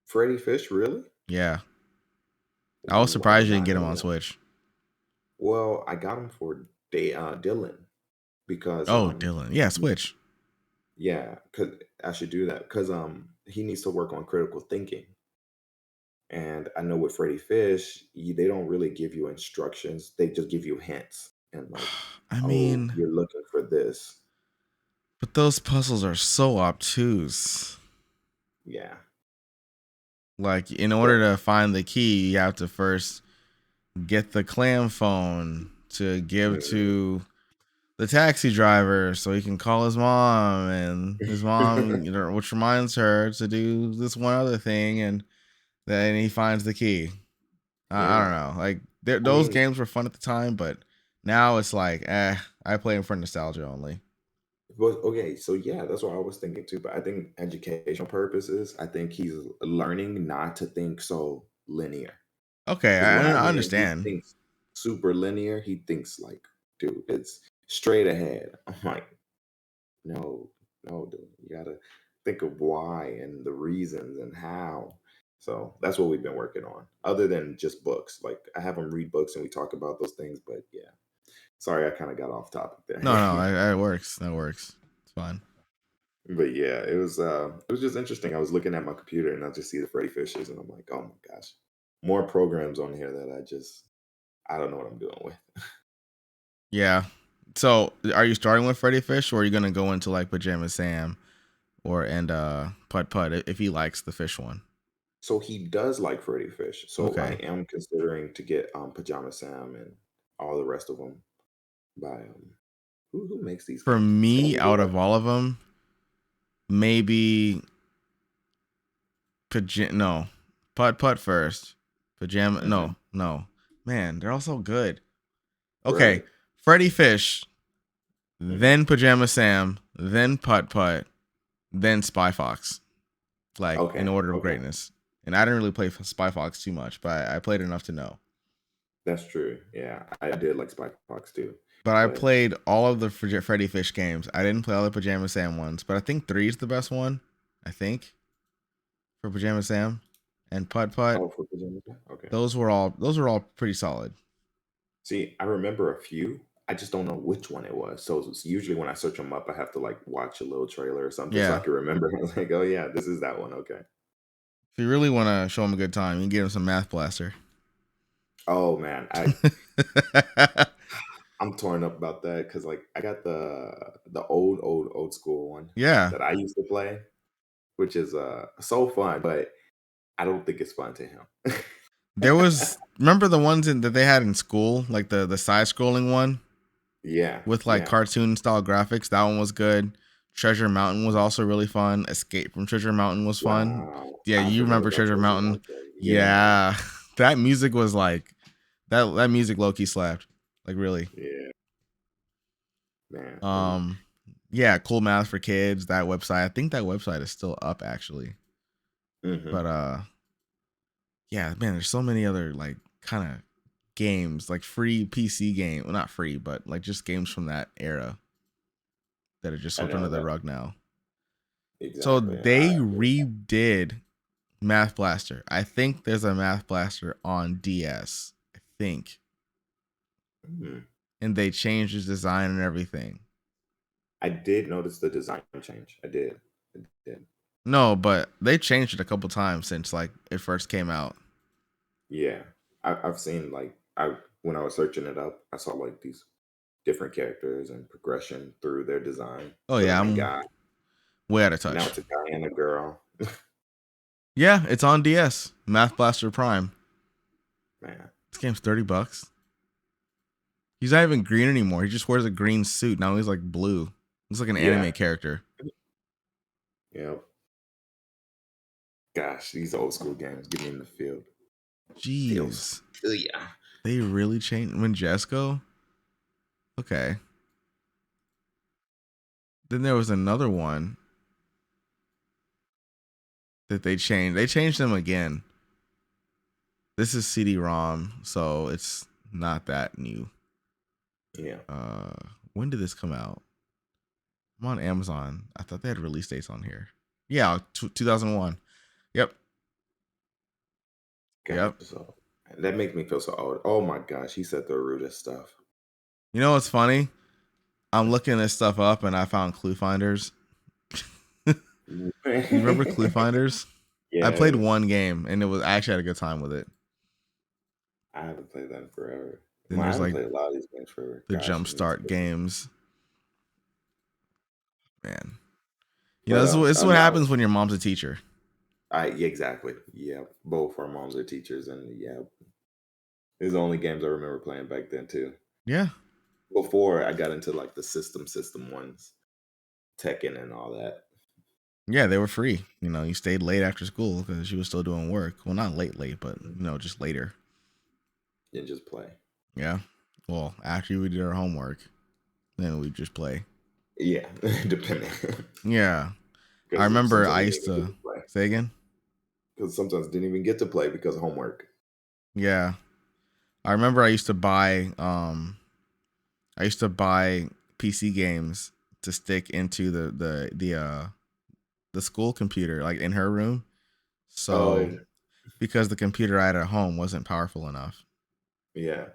Speaker 2: Freddy Fish, really?
Speaker 1: Yeah, I was
Speaker 2: Ooh, I
Speaker 1: surprised
Speaker 2: did
Speaker 1: you didn't
Speaker 2: not
Speaker 1: get them
Speaker 2: know
Speaker 1: on
Speaker 2: that.
Speaker 1: Switch.
Speaker 2: Well, I got them for Dylan because
Speaker 1: Oh, Dylan. Yeah, Switch.
Speaker 2: yeah, cause I should do that because he needs to work on critical thinking. And I know with Freddy Fish, they don't really give you instructions. They just give you hints and like,
Speaker 1: I
Speaker 2: oh,
Speaker 1: mean,
Speaker 2: you're looking for this.
Speaker 1: but those puzzles are so obtuse.
Speaker 2: Yeah.
Speaker 1: Like, in
Speaker 2: Yeah.
Speaker 1: order to find the key, you have to first get the clam phone to give
Speaker 2: Mhm.
Speaker 1: to the taxi driver so he can call his mom, and his mom, which reminds her to do this one other thing, and then he finds the key. I don't
Speaker 2: Yeah.
Speaker 1: know. Like
Speaker 2: I
Speaker 1: those
Speaker 2: mean,
Speaker 1: games were fun at the time, but now it's like, I play them for nostalgia only.
Speaker 2: but okay, so yeah, that's what I was thinking too. But I think educational purposes, I think he's learning not to think so linear.
Speaker 1: Okay,
Speaker 2: Because
Speaker 1: I
Speaker 2: when he
Speaker 1: understand.
Speaker 2: thinks super linear, he thinks like, dude, it's straight ahead. I'm like, no, no, dude, you gotta think of why and the reasons and how. So that's what we've been working on. Other than just books, like I have them read books and we talk about those things. But yeah, sorry, I kind of got off topic
Speaker 1: No,
Speaker 2: there.
Speaker 1: it works. That works. It's fine.
Speaker 2: But yeah, it was just interesting. I was looking at my computer and I just see the Freddy Fishers and I'm like, oh my gosh, more programs on here that I don't know what I'm doing with.
Speaker 1: Yeah. So, are you starting with Freddy Fish, or are you gonna go into like Pajama Sam or and Putt Putt if he likes the fish one?
Speaker 2: So he does like Freddy Fish. So I
Speaker 1: Okay.
Speaker 2: am considering to get Pajama Sam and all the rest of them by who makes these
Speaker 1: For
Speaker 2: games?
Speaker 1: me,
Speaker 2: Sandy
Speaker 1: out
Speaker 2: Dog?
Speaker 1: of all of them, maybe no, Putt Putt first. Pajama
Speaker 2: Hmm.
Speaker 1: no. Man, they're all so good. Okay,
Speaker 2: Right.
Speaker 1: Freddy Fish,
Speaker 2: Hmm.
Speaker 1: then Pajama Sam, then Putt Putt, then Spy Fox. Like in
Speaker 2: Okay.
Speaker 1: order of
Speaker 2: Okay.
Speaker 1: greatness. And I didn't really play Spy Fox too much, but I played enough to know.
Speaker 2: That's true. Yeah, I did like Spike Fox too,
Speaker 1: But I
Speaker 2: but
Speaker 1: played all of the Freddy Fish games. I didn't play all the Pajama Sam ones, but I think three is the best one. I think for Pajama Sam and Putt Putt.
Speaker 2: oh, for Pajama Sam? Okay.
Speaker 1: Those were all pretty solid.
Speaker 2: See, I remember a few. I just don't know which one it was. So it's usually when I search them up, I have to like watch a little trailer or something so I
Speaker 1: Yeah.
Speaker 2: can remember. I was like, oh yeah, this is that one. Okay.
Speaker 1: If you really want to show him a good time, you can get him some Math Blaster.
Speaker 2: Oh man, I'm torn up about that because like I got the old school one
Speaker 1: Yeah.
Speaker 2: that I used to play, which is so fun, but I don't think it's fun to him.
Speaker 1: There was remember the ones that they had in school, like the side scrolling one
Speaker 2: Yeah,
Speaker 1: with like
Speaker 2: yeah.
Speaker 1: cartoon style graphics. That one was good. Treasure Mountain was also really fun. Escape from Treasure Mountain was fun.
Speaker 2: Wow.
Speaker 1: Yeah,
Speaker 2: I
Speaker 1: you
Speaker 2: forgot
Speaker 1: remember
Speaker 2: about
Speaker 1: Treasure
Speaker 2: Treasure
Speaker 1: Mountain?
Speaker 2: Mountain. Yeah,
Speaker 1: Yeah, that music was like that music low key slapped. Like really.
Speaker 2: yeah, man. And
Speaker 1: Um, yeah, Cool Math for Kids. That website. I think that website is still up actually.
Speaker 2: mhm.
Speaker 1: But yeah, man, there's so many other like kind of games, like free PC game. Well, not free, but like just games from that era that are just
Speaker 2: I
Speaker 1: swept under
Speaker 2: know
Speaker 1: the
Speaker 2: that
Speaker 1: rug now. So
Speaker 2: exactly.
Speaker 1: they redid Math Blaster. I think there's a Math Blaster on DS. I think.
Speaker 2: Mhm.
Speaker 1: And they changed its design and everything.
Speaker 2: I did notice the design change. I did. I did.
Speaker 1: No, but they changed it a couple times since like it first came out.
Speaker 2: Yeah, I've seen like I when I was searching it up, I saw like these different characters and progression through their design.
Speaker 1: Oh
Speaker 2: So the
Speaker 1: yeah,
Speaker 2: main
Speaker 1: I'm
Speaker 2: guy,
Speaker 1: way out of
Speaker 2: now
Speaker 1: touch.
Speaker 2: it's a guy and a girl.
Speaker 1: Yeah, it's on DS. Math Blaster Prime.
Speaker 2: Man,
Speaker 1: This game's $30. He's not even green anymore. He just wears a green suit. Now he's like blue. Looks like an
Speaker 2: yeah,
Speaker 1: anime character.
Speaker 2: yeah. Gosh, these old school games get me in the field. Feels.
Speaker 1: Jeez.
Speaker 2: Yeah.
Speaker 1: They really changed Manjesco? Okay. Then there was another one that they changed. They changed them again. This is CD-ROM, so it's not that new.
Speaker 2: Yeah.
Speaker 1: Uh, when did this come out? I'm on Amazon. I thought they had release dates on here. Yeah, 2001. Yep.
Speaker 2: Gosh,
Speaker 1: Yep.
Speaker 2: so that makes me feel so old. Oh my gosh, he said the rudest stuff.
Speaker 1: You know what's funny? I'm looking this stuff up and I found Clue Finders. You remember Clue Finders? I played
Speaker 2: Yes.
Speaker 1: one game and I actually had a good time with it.
Speaker 2: I haven't played that in forever.
Speaker 1: Then
Speaker 2: Well, I
Speaker 1: there's
Speaker 2: haven't
Speaker 1: like
Speaker 2: played a lot of these games forever.
Speaker 1: the
Speaker 2: Gosh, I need to
Speaker 1: Jumpstart
Speaker 2: get some.
Speaker 1: games. Man. You know,
Speaker 2: But
Speaker 1: this is what
Speaker 2: now
Speaker 1: happens when your mom's a teacher.
Speaker 2: I yeah, exactly. Yeah, both our moms are teachers, and yeah, these are the only games I remember playing back then too.
Speaker 1: Yeah.
Speaker 2: Before I got into like the system ones, Tekken and all that,
Speaker 1: Yeah, they were free. You know, you stayed late after school because you was still doing work. Well, not late, but
Speaker 2: mhm,
Speaker 1: just later.
Speaker 2: and just play.
Speaker 1: Yeah. Well, after we did our homework, then we just play.
Speaker 2: Yeah, depending,
Speaker 1: Yeah. I
Speaker 2: because
Speaker 1: remember
Speaker 2: sometimes
Speaker 1: I
Speaker 2: I didn't
Speaker 1: used
Speaker 2: even get
Speaker 1: to
Speaker 2: to play.
Speaker 1: say again.
Speaker 2: Because sometimes I didn't even get to play because of homework.
Speaker 1: Yeah. I remember I used to buy PC games to stick into the school computer like in her room.
Speaker 2: Oh,
Speaker 1: So
Speaker 2: yeah.
Speaker 1: because the computer I had at home wasn't powerful enough.
Speaker 2: Yeah.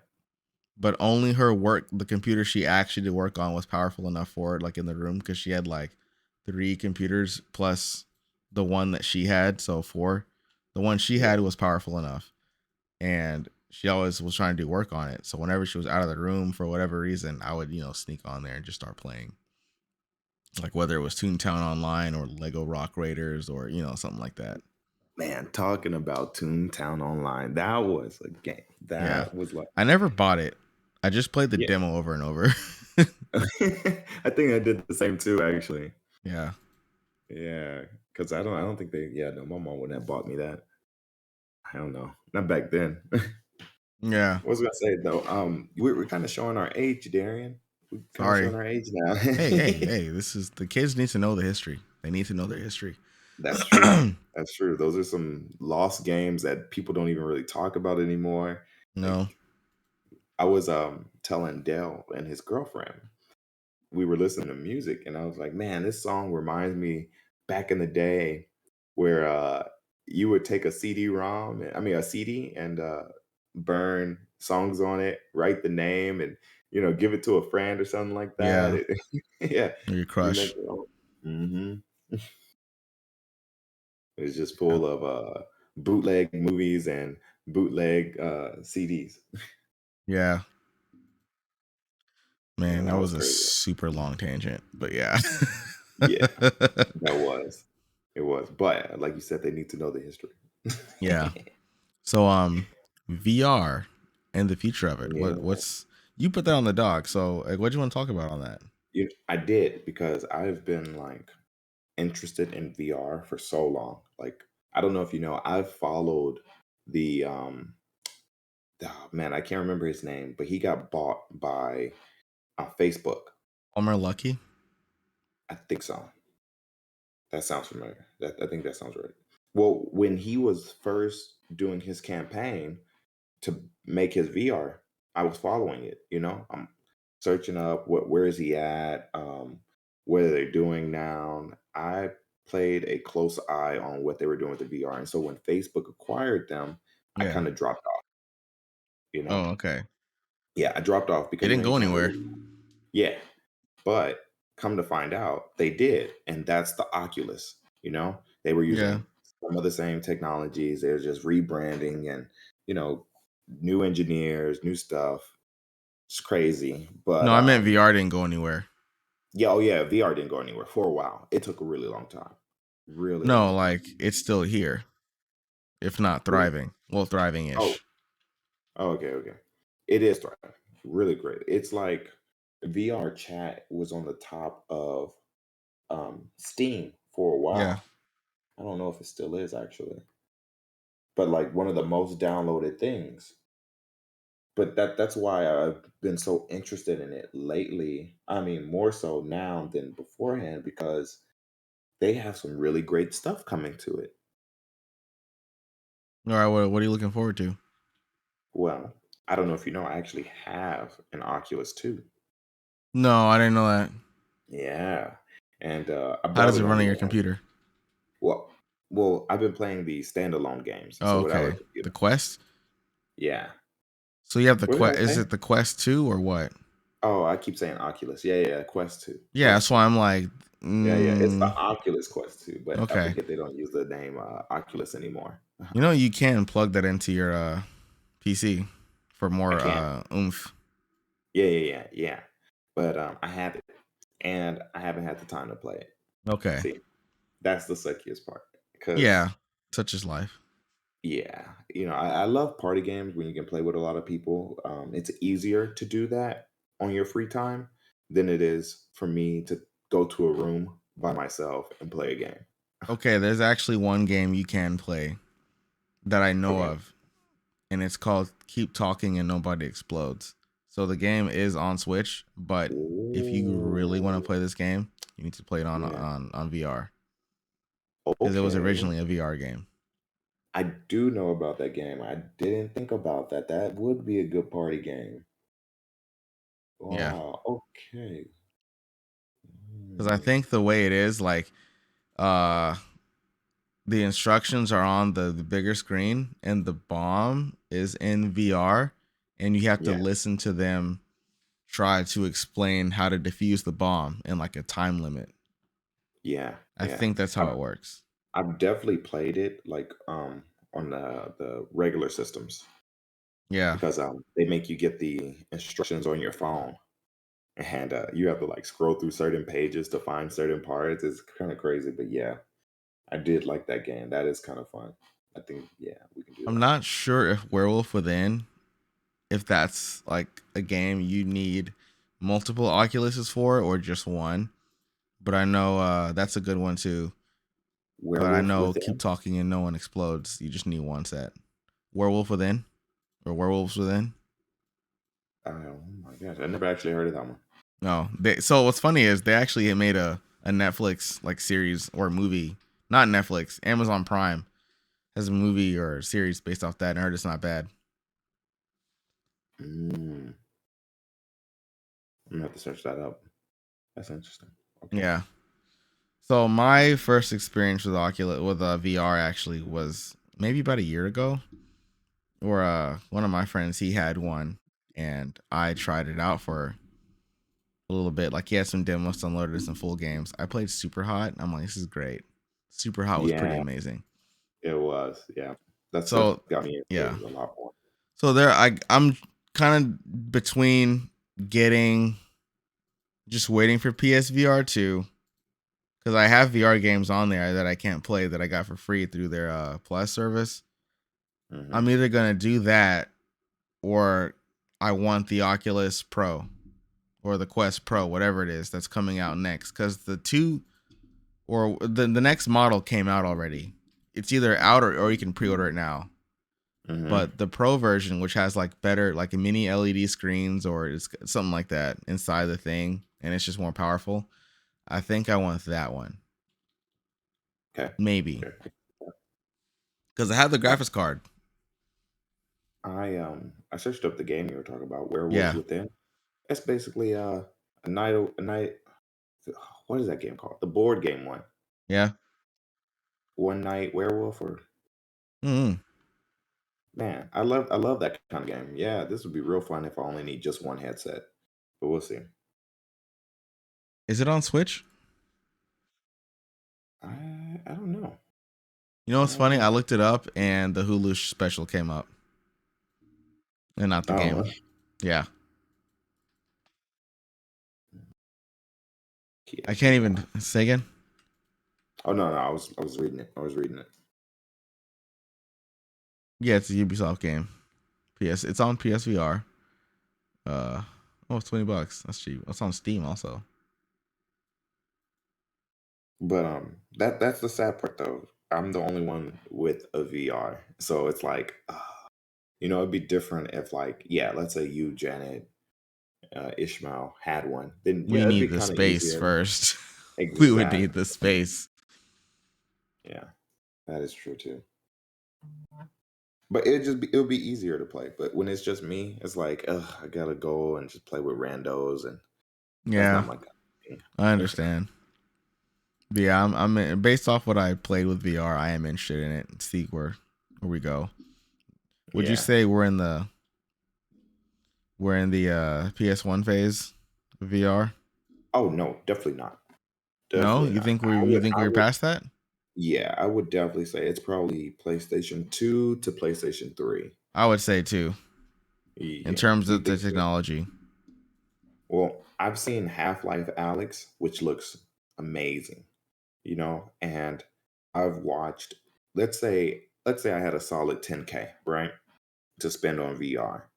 Speaker 1: But only her work, the computer she actually did work on, was powerful enough for it, like in the room, because she had like 3 computers plus the one that she had, so 4. The one she
Speaker 2: Yeah.
Speaker 1: had was powerful enough, and she always was trying to do work on it. So whenever she was out of the room for whatever reason, I would sneak on there and just start playing, like whether it was Toontown Online or Lego Rock Raiders or something like that.
Speaker 2: Man, talking about Toontown Online, that was a game.
Speaker 1: Yeah,
Speaker 2: That was like,
Speaker 1: I never bought it. I just played the
Speaker 2: yeah.
Speaker 1: demo over and over.
Speaker 2: I think I did the same too, actually.
Speaker 1: Yeah,
Speaker 2: Yeah, because I don't think they. Yeah, no, my mom wouldn't have bought me that. I don't know, not back then.
Speaker 1: yeah.
Speaker 2: What was I gonna say though? We're kind of showing our age, Darian. We're kind of showing
Speaker 1: Sorry.
Speaker 2: our age now.
Speaker 1: Hey. This is the kids need to know the history. They need to know their history.
Speaker 2: That's true. That's true. Those are some lost games that people don't even really talk about anymore.
Speaker 1: No.
Speaker 2: Like I was telling Dale and his girlfriend, we were listening to music, and I was like, man, this song reminds me back in the day where you would take a CD-ROM, I mean a CD, and burn songs on it, write the name, and give it to a friend or something like that.
Speaker 1: Yeah.
Speaker 2: Yeah,
Speaker 1: Or your
Speaker 2: you make
Speaker 1: crush.
Speaker 2: your own. Hmm. It's just
Speaker 1: Yeah.
Speaker 2: full of bootleg movies and bootleg CDs.
Speaker 1: Yeah.
Speaker 2: Yeah,
Speaker 1: Man, that
Speaker 2: that was
Speaker 1: was a
Speaker 2: crazy.
Speaker 1: super long tangent. But yeah.
Speaker 2: Yeah, that was. It was. But like you said, they need to know the history.
Speaker 1: Yeah. So VR and the future of it.
Speaker 2: Yeah.
Speaker 1: What's you put that on the doc. So like, what do you want to talk about on that?
Speaker 2: I did because I've been like interested in VR for so long. Like I don't know if you know, I've followed the oh, man, I can't remember his name, but he got bought by Facebook.
Speaker 1: Palmer Lucky?
Speaker 2: I think so. That sounds familiar. I think that sounds right. Well, when he was first doing his campaign to make his VR, I was following it. I'm searching up where is he at, what are they doing now. I played a close eye on what they were doing with the VR, and so when Facebook acquired them, I
Speaker 1: Yeah.
Speaker 2: kind of dropped off. You know,
Speaker 1: Oh, okay.
Speaker 2: yeah, I dropped off
Speaker 1: It
Speaker 2: because
Speaker 1: didn't
Speaker 2: you
Speaker 1: go
Speaker 2: can't
Speaker 1: anywhere.
Speaker 2: really. Yeah, but come to find out, they did, and that's the Oculus. They were
Speaker 1: Yeah.
Speaker 2: using some of the same technologies. They're just rebranding and you know, new engineers, new stuff. It's crazy, but
Speaker 1: No, I meant VR didn't go anywhere.
Speaker 2: yeah, oh yeah, VR didn't go anywhere for a while. It took a really long time, really
Speaker 1: No,
Speaker 2: long time.
Speaker 1: like it's still here, if not
Speaker 2: What do you?
Speaker 1: thriving. Well, thriving
Speaker 2: Oh,
Speaker 1: ish.
Speaker 2: okay, okay. It is thriving, really great. It's like VR chat was on the top of Steam for a
Speaker 1: Yeah.
Speaker 2: while. I don't know if it still is actually, but like one of the most downloaded things. But that's why I've been so interested in it lately. I mean, more so now than beforehand because they have some really great stuff coming to it.
Speaker 1: All right. What are you looking forward to?
Speaker 2: Well, I don't know if you know, I actually have an Oculus 2.
Speaker 1: No, I didn't know that.
Speaker 2: Yeah. And I
Speaker 1: How
Speaker 2: bought
Speaker 1: does
Speaker 2: it
Speaker 1: it
Speaker 2: on
Speaker 1: run on
Speaker 2: the
Speaker 1: your computer?
Speaker 2: well, well, I've been playing the standalone games,
Speaker 1: Oh,
Speaker 2: so without a
Speaker 1: okay. The
Speaker 2: computer.
Speaker 1: Quest.
Speaker 2: Yeah.
Speaker 1: So you have the
Speaker 2: What did I
Speaker 1: Quest. Is
Speaker 2: say?
Speaker 1: it the Quest 2 or what?
Speaker 2: Oh, I keep saying Oculus. Yeah, yeah, Quest 2.
Speaker 1: Yeah,
Speaker 2: Quest
Speaker 1: that's
Speaker 2: 2.
Speaker 1: why I'm like,
Speaker 2: Yeah, yeah. It's the Oculus Quest 2, but I
Speaker 1: okay.
Speaker 2: forget they don't use the name Oculus anymore.
Speaker 1: You can plug that into your PC for
Speaker 2: I
Speaker 1: more
Speaker 2: can.
Speaker 1: oomph.
Speaker 2: Yeah, yeah, yeah, yeah. But I have it, and I haven't had the time to play it.
Speaker 1: Okay.
Speaker 2: See, that's the suckiest part.
Speaker 1: Yeah.
Speaker 2: Because
Speaker 1: Such is life.
Speaker 2: yeah, I love party games when you can play with a lot of people. It's easier to do that on your free time than it is for me to go to a room by myself and play a game.
Speaker 1: Okay, there's actually one game you can play that I know
Speaker 2: Okay.
Speaker 1: of, and it's called Keep Talking and Nobody Explodes. So the game is on Switch, but if you really want to
Speaker 2: Ooh,
Speaker 1: play this game, you need to play it on
Speaker 2: yeah.
Speaker 1: on VR because it was
Speaker 2: Okay.
Speaker 1: originally a VR game.
Speaker 2: I do know about that game. I didn't think about that. That would be a good party game.
Speaker 1: Yeah,
Speaker 2: Wow. Okay.
Speaker 1: because I
Speaker 2: Hmm.
Speaker 1: think the way it is, like, uh, the instructions are on the bigger screen and the bomb is in VR, and you have to
Speaker 2: Yeah,
Speaker 1: listen to them try to explain how to defuse the bomb in like a time limit.
Speaker 2: yeah,
Speaker 1: I
Speaker 2: yeah.
Speaker 1: think that's how
Speaker 2: I've
Speaker 1: it works.
Speaker 2: I've definitely played it like on the regular systems
Speaker 1: Yeah.
Speaker 2: because they make you get the instructions on your phone and you have to like scroll through certain pages to find certain parts. It's kind of crazy, but yeah, I did like that game. That is kind of fun. I think yeah, we can do
Speaker 1: I'm
Speaker 2: that.
Speaker 1: not sure if Werewolf Within, if that's like a game you need multiple Oculuses for or just one. But I know that's a good one too. But I
Speaker 2: Werewolf
Speaker 1: know Keep
Speaker 2: Within.
Speaker 1: Talking and No One Explodes. You just need one set. Werewolf Within or Werewolves Within.
Speaker 2: Oh my gosh, I never actually heard of that one.
Speaker 1: No. So what's funny is they actually made a Netflix like series or movie. Not Netflix. Amazon Prime has a movie or a series based off that, and I heard it's not bad.
Speaker 2: Mm, I'm gonna have to search that up. That's interesting. Okay.
Speaker 1: Yeah. So my first experience with Oculus with VR actually was maybe about a year ago, or one of my friends he had one, and I tried it out for a little bit. Like he had some demos unloaded, some full games. I played Super Hot. I'm like, this is great. Super Hot was pretty
Speaker 2: Yeah,
Speaker 1: amazing.
Speaker 2: it was. Yeah, that's definitely
Speaker 1: So
Speaker 2: got me
Speaker 1: yeah,
Speaker 2: into it a lot more.
Speaker 1: so there I'm kind of between getting just waiting for PSVR 2 because I have VR games on there that I can't play that I got for free through their Plus service.
Speaker 2: Hmm.
Speaker 1: I'm either gonna do that or I want the Oculus Pro or the Quest Pro, whatever it is that's coming out next. Because the two or the next model came out already. It's either out or you can pre-order it now.
Speaker 2: Hmm.
Speaker 1: But the Pro version, which has like better like a mini LED screens or it's something like that inside the thing, and it's just more powerful. I think I want that one,
Speaker 2: Okay.
Speaker 1: maybe,
Speaker 2: Okay.
Speaker 1: because I have the
Speaker 2: I,
Speaker 1: graphics card.
Speaker 2: I searched up the game you were talking about, Werewolves
Speaker 1: Yeah,
Speaker 2: Within. It's basically a night. What is that game called? The board game one.
Speaker 1: yeah.
Speaker 2: One Night Werewolf or
Speaker 1: Mm-hmm.
Speaker 2: man, I love that kind of game. Yeah, this would be real fun if I only need just one headset. But we'll see.
Speaker 1: Is it on Switch?
Speaker 2: I don't know.
Speaker 1: You know what's funny? I
Speaker 2: Uh
Speaker 1: looked it up and the Hulu special came up and not the
Speaker 2: oh
Speaker 1: game. Yeah. I can't
Speaker 2: PSVR.
Speaker 1: even say again.
Speaker 2: Oh no, I was reading it. I was reading it.
Speaker 1: Yeah, it's a Ubisoft game. It's on PSVR. Oh, it's $20. That's cheap. It's on Steam also.
Speaker 2: But that's the sad part though. I'm the only one with a VR. So it's like it'd be different if like, yeah, let's say you, Janet, Ishmael had one. Then yeah,
Speaker 1: We
Speaker 2: it'd
Speaker 1: need
Speaker 2: be
Speaker 1: the
Speaker 2: kind of
Speaker 1: space
Speaker 2: easier.
Speaker 1: first. We would need
Speaker 2: Exactly.
Speaker 1: the space.
Speaker 2: Yeah, that is true too. But it'll be easier to play. But when it's just me, it's like, ugh, I gotta go and just play with randos, and that's
Speaker 1: Yeah,
Speaker 2: not my kind of
Speaker 1: I
Speaker 2: thing.
Speaker 1: understand. But yeah, based off what I played with VR. I am interested in it. See where we go. Would you
Speaker 2: Yeah.
Speaker 1: say we're in the PS1 phase of VR?
Speaker 2: Oh no, definitely not.
Speaker 1: No,
Speaker 2: Definitely
Speaker 1: you
Speaker 2: not.
Speaker 1: think
Speaker 2: I
Speaker 1: you
Speaker 2: would
Speaker 1: think
Speaker 2: I
Speaker 1: we're
Speaker 2: would
Speaker 1: past that
Speaker 2: yeah, I would definitely say it's probably PlayStation 2 to PlayStation 3.
Speaker 1: I would say too, in
Speaker 2: Yeah.
Speaker 1: terms
Speaker 2: You
Speaker 1: of the
Speaker 2: think so?
Speaker 1: technology.
Speaker 2: Well, I've seen Half-Life Alex, which looks amazing, and I've watched let's say I had a solid 10K, right? To spend on VR.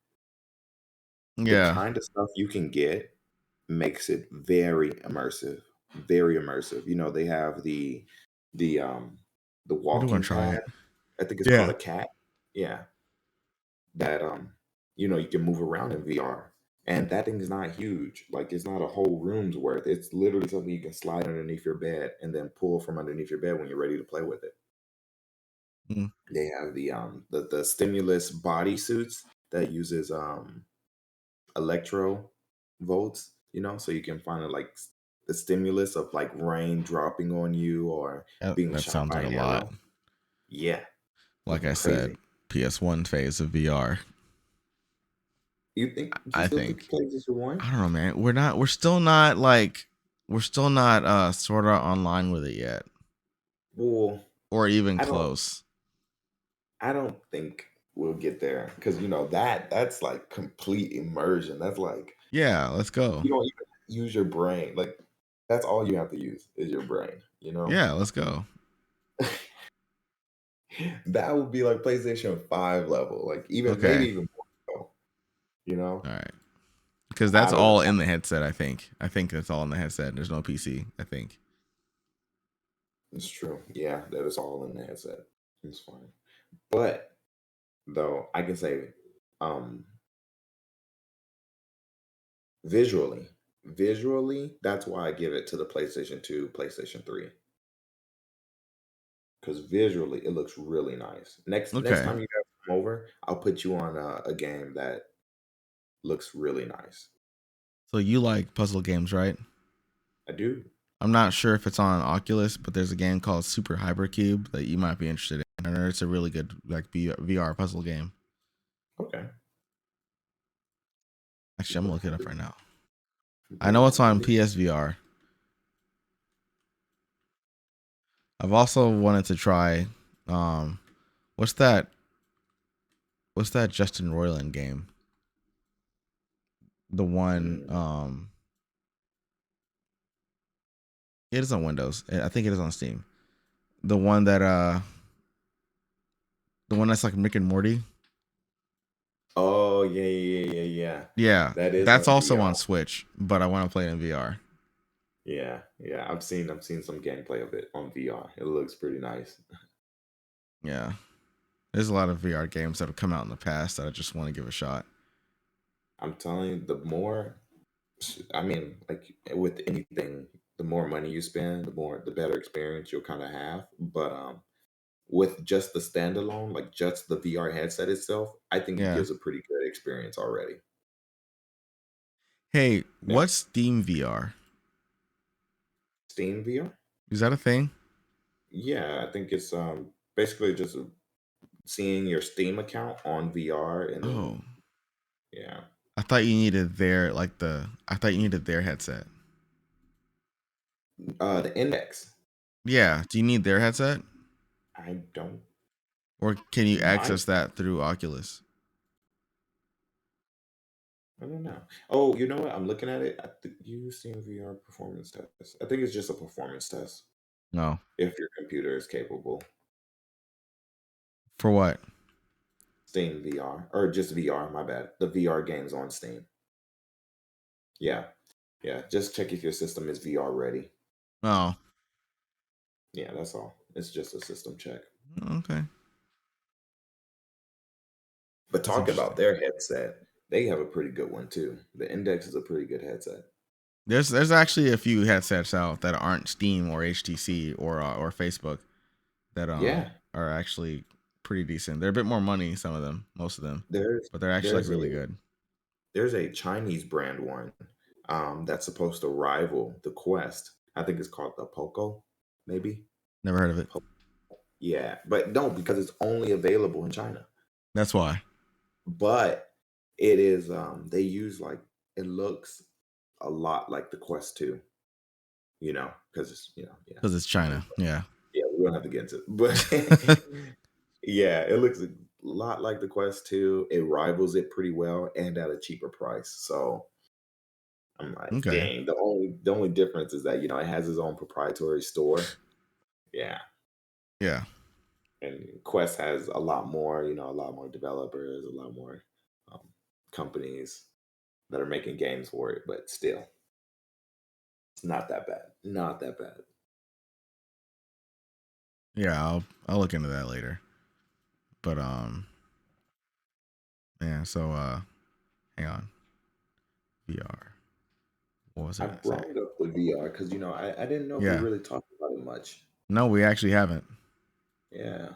Speaker 2: The
Speaker 1: Yeah.
Speaker 2: kind of stuff you can get makes it very immersive, very immersive. They have the
Speaker 1: I do want
Speaker 2: walking
Speaker 1: to try
Speaker 2: pad.
Speaker 1: it.
Speaker 2: I think it's called
Speaker 1: Yeah.
Speaker 2: a cat. Yeah, that you can move around in VR. And that thing is not huge. Like it's not a whole room's worth. It's literally something you can slide underneath your bed and then pull from underneath your bed when you're ready to play with it.
Speaker 1: Mm.
Speaker 2: They have the stimulus body suits that uses electro volts, so you can find it like the stimulus of like rain dropping on you or
Speaker 1: That,
Speaker 2: being
Speaker 1: that
Speaker 2: shot
Speaker 1: sounds
Speaker 2: by
Speaker 1: like a
Speaker 2: an
Speaker 1: lot.
Speaker 2: arrow. Yeah,
Speaker 1: Like I
Speaker 2: looking
Speaker 1: said,
Speaker 2: crazy.
Speaker 1: PS1 phase of VR.
Speaker 2: You
Speaker 1: I
Speaker 2: still think
Speaker 1: think.
Speaker 2: PlayStation One?
Speaker 1: I don't know, man. We're still not like we're still not sort of online with it yet,
Speaker 2: Well,
Speaker 1: or even
Speaker 2: I don't.
Speaker 1: close.
Speaker 2: I don't think we'll get there because that's like complete immersion. That's like
Speaker 1: Yeah, let's go.
Speaker 2: you don't even use your brain. Like that's all you have to use is your brain.
Speaker 1: Yeah, let's go.
Speaker 2: That would be like PlayStation 5 level, like even maybe
Speaker 1: Okay.
Speaker 2: even more so, you know?
Speaker 1: All right. Because
Speaker 2: I
Speaker 1: that's
Speaker 2: don't know.
Speaker 1: all in the headset, I think. I think that's all in the headset. There's no PC, I think.
Speaker 2: It's true. Yeah, that is all in the headset. It's fine. But though I can say um visually, that's why I give it to the PlayStation 2, PlayStation 3. Because visually it looks really nice. Next
Speaker 1: Okay.
Speaker 2: time you guys come over, I'll put you on a game that looks really nice.
Speaker 1: So you like puzzle games, right?
Speaker 2: I do.
Speaker 1: I'm not sure if it's on Oculus, but there's a game called Super Hypercube that you might be interested in. And it's a really good like VR puzzle game.
Speaker 2: Okay.
Speaker 1: Actually, I'm
Speaker 2: Super
Speaker 1: gonna look it up
Speaker 2: hyper.
Speaker 1: right now. I know it's
Speaker 2: Yeah,
Speaker 1: on PSVR. I've also wanted to try um what's that Justin Roiland game? The one
Speaker 2: mm.
Speaker 1: it is on Windows. I think it is on Steam. The one that the one that's like Rick and Morty.
Speaker 2: Oh, yeah, yeah, yeah, yeah, yeah.
Speaker 1: Yeah,
Speaker 2: That is
Speaker 1: that's
Speaker 2: on
Speaker 1: also
Speaker 2: VR.
Speaker 1: on Switch, but I want to play it in VR.
Speaker 2: Yeah, yeah. I've seen some gameplay of it on VR. It looks pretty nice.
Speaker 1: Yeah. There's a lot of VR games that have come out in the past that I just want to give a shot.
Speaker 2: I'm telling you, I mean, like with anything, the more money you spend, the better experience you'll kind of have. But with just the standalone, like just the VR headset itself, I think it
Speaker 1: Yeah.
Speaker 2: gives a pretty good experience already.
Speaker 1: Hey,
Speaker 2: Yeah.
Speaker 1: what's Steam VR?
Speaker 2: Steam VR?
Speaker 1: Is that a thing?
Speaker 2: Yeah, I think it's basically just seeing your Steam account on VR and
Speaker 1: Oh,
Speaker 2: then yeah.
Speaker 1: I thought you needed their I thought you needed their headset.
Speaker 2: The index.
Speaker 1: Yeah. Do you need their headset?
Speaker 2: I don't
Speaker 1: Or can you
Speaker 2: mind.
Speaker 1: access that through Oculus?
Speaker 2: I don't know. Oh, you know what? I'm looking at it. You Steam VR performance test. I think it's just a performance test.
Speaker 1: No.
Speaker 2: If your computer is capable.
Speaker 1: For what?
Speaker 2: Steam VR or just VR. My bad. The VR games on Steam. Yeah, yeah. Just check if your system is VR ready.
Speaker 1: Oh.
Speaker 2: Yeah, that's all. It's just a system check.
Speaker 1: Okay.
Speaker 2: But
Speaker 1: That's
Speaker 2: talk about
Speaker 1: interesting.
Speaker 2: their headset. They have a pretty good one too. The Index is a pretty good headset.
Speaker 1: There's actually a few headsets out that aren't Steam or HTC or Facebook that
Speaker 2: Yeah,
Speaker 1: are actually pretty decent. They're a bit more money, some of them, most of them,
Speaker 2: there's
Speaker 1: but they're actually like
Speaker 2: there's
Speaker 1: really
Speaker 2: a
Speaker 1: good.
Speaker 2: there's a Chinese brand one that's supposed to rival the Quest. I think it's called the Poco, maybe.
Speaker 1: Never heard of it.
Speaker 2: Po- Yeah, but no, because it's only available in China.
Speaker 1: That's why,
Speaker 2: But it is they use like it looks a lot like the Quest 2, because yeah,
Speaker 1: because it's
Speaker 2: China's
Speaker 1: China. Yeah.
Speaker 2: yeah, we don't have to get into it. But yeah, it looks a lot like the Quest 2. It rivals it pretty well and at a cheaper price. So I'm like,
Speaker 1: Okay.
Speaker 2: dang, the only difference is that, it has its own proprietary store. Yeah.
Speaker 1: Yeah.
Speaker 2: And Quest has a lot more, a lot more developers, a lot more um, companies that are making games for it, but still, it's not that bad. Not that bad.
Speaker 1: Yeah. I'll look into that later. But yeah. So hang on. VR. What was I
Speaker 2: I
Speaker 1: gonna say?
Speaker 2: brought up the VR because, I didn't know if we
Speaker 1: Yeah.
Speaker 2: really talked about it much.
Speaker 1: No, we actually haven't.
Speaker 2: Yeah.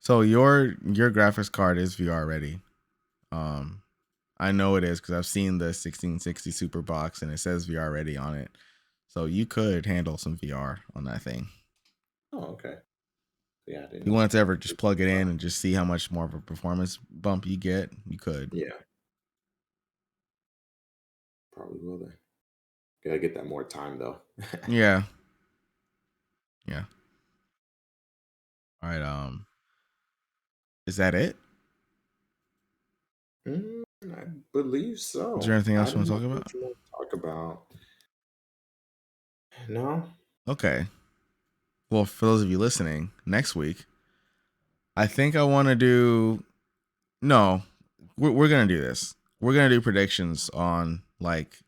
Speaker 1: So your graphics card is VR ready. Um, I know it is because I've seen the 1660 Super Box and it says VR ready on it. So you could handle some VR on that thing.
Speaker 2: Oh, okay. Yeah, I didn't
Speaker 1: You
Speaker 2: know.
Speaker 1: wanted to ever just
Speaker 2: It-
Speaker 1: plug it in
Speaker 2: uh,
Speaker 1: and just see how much more of a performance bump you get, you could.
Speaker 2: yeah, probably will then. Gotta get that more time though.
Speaker 1: Yeah. Yeah. All right. Is that it?
Speaker 2: I believe
Speaker 1: Is there
Speaker 2: so.
Speaker 1: anything
Speaker 2: I
Speaker 1: else you
Speaker 2: don't
Speaker 1: want to
Speaker 2: know
Speaker 1: talk
Speaker 2: what
Speaker 1: about?
Speaker 2: you want to talk about. No.
Speaker 1: Okay. Well, for those of you listening, next week, I think I want to do. No, we're gonna do this. We're gonna do predictions on like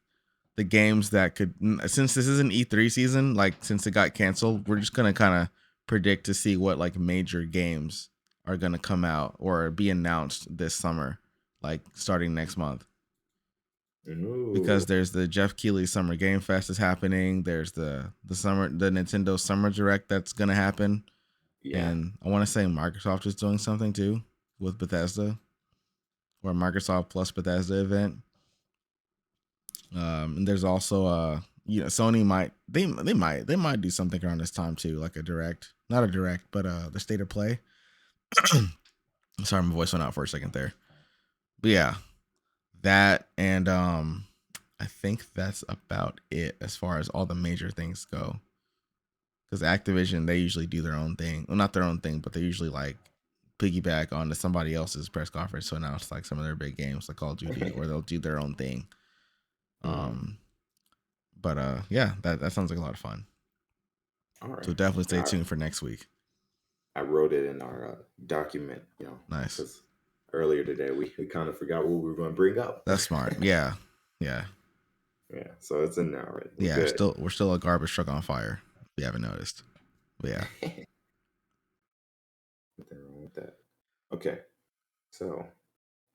Speaker 1: the games that could. Since this isn't E3 season, like since it got canceled, we're just gonna kind of predict to see what like major games are gonna come out or be announced this summer, like starting next month.
Speaker 2: Ooh.
Speaker 1: Because there's the Jeff Keighley Summer Game Fest is happening. There's the Nintendo Summer Direct that's gonna happen,
Speaker 2: Yeah.
Speaker 1: and I want to say Microsoft is doing something too with Bethesda or Microsoft plus Bethesda event. And there's also Sony might they might do something around this time too, like a direct, not a direct, but the state of play. Sorry, my voice went out for a second there. But yeah, that and I think that's about it as far as all the major things go. Because Activision, they usually do their own thing. Well, not their own thing, but they usually like piggyback onto somebody else's press conference. So now it's like some of their big games, like Call of Duty, or they'll do their own thing.
Speaker 2: Mm,
Speaker 1: Um, but yeah, that sounds like a lot of fun.
Speaker 2: all
Speaker 1: So
Speaker 2: right.
Speaker 1: definitely stay tuned for next week.
Speaker 2: I wrote it in our document,
Speaker 1: Nice.
Speaker 2: because earlier today we kind of forgot what we were going to bring up.
Speaker 1: That's smart. Yeah, yeah,
Speaker 2: Yeah, so it's in there already. We're
Speaker 1: yeah.
Speaker 2: good.
Speaker 1: We're still a garbage truck on fire. If you haven't noticed. But yeah.
Speaker 2: Nothing wrong with that. Okay, so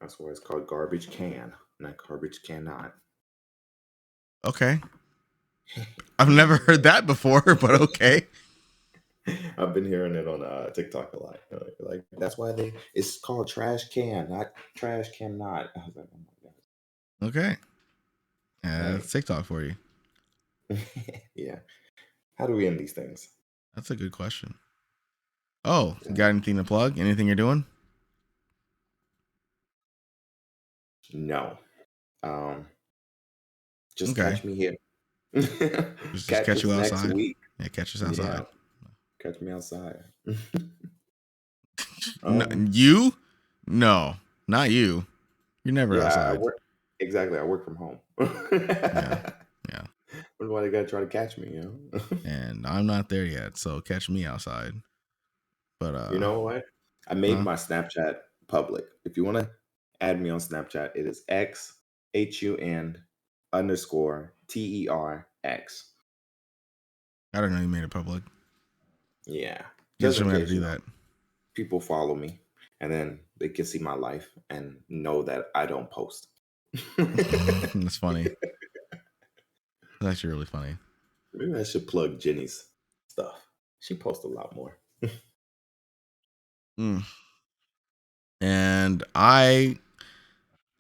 Speaker 2: that's why it's called garbage can, not garbage cannot.
Speaker 1: Okay. I've never heard that before, but okay.
Speaker 2: I've been hearing it on TikTok a lot. Like that's why it's called trash can, not trash cannot. I was like, oh my
Speaker 1: Okay.
Speaker 2: god.
Speaker 1: Yeah,
Speaker 2: Hey,
Speaker 1: that's TikTok for you.
Speaker 2: yeah. How do we end these things?
Speaker 1: That's a good question. Oh, you
Speaker 2: Yeah.
Speaker 1: got anything to plug? Anything you're doing?
Speaker 2: No. Um, just
Speaker 1: Okay.
Speaker 2: catch me here.
Speaker 1: Just
Speaker 2: Catch
Speaker 1: catch you
Speaker 2: us next
Speaker 1: outside.
Speaker 2: week.
Speaker 1: Yeah, catch us
Speaker 2: Yeah,
Speaker 1: outside.
Speaker 2: catch me outside.
Speaker 1: No,
Speaker 2: um,
Speaker 1: you? No, not you. You're never
Speaker 2: yeah, I
Speaker 1: outside.
Speaker 2: work exactly. I work from home.
Speaker 1: Yeah, yeah.
Speaker 2: That's why they gotta try to catch me,
Speaker 1: And I'm not there yet, so catch me outside. But
Speaker 2: You know what? I made
Speaker 1: huh?
Speaker 2: my Snapchat public. If you want to add me on Snapchat, it is XHUN_TERX.
Speaker 1: I don't know. You made it public.
Speaker 2: Yeah,
Speaker 1: You have to
Speaker 2: just
Speaker 1: show
Speaker 2: in
Speaker 1: me how to
Speaker 2: case
Speaker 1: do that.
Speaker 2: people follow me, and then they can see my life and know that I don't post.
Speaker 1: That's funny. That's actually really funny.
Speaker 2: Maybe I should plug Jenny's stuff. She posts a lot more.
Speaker 1: Mm. And I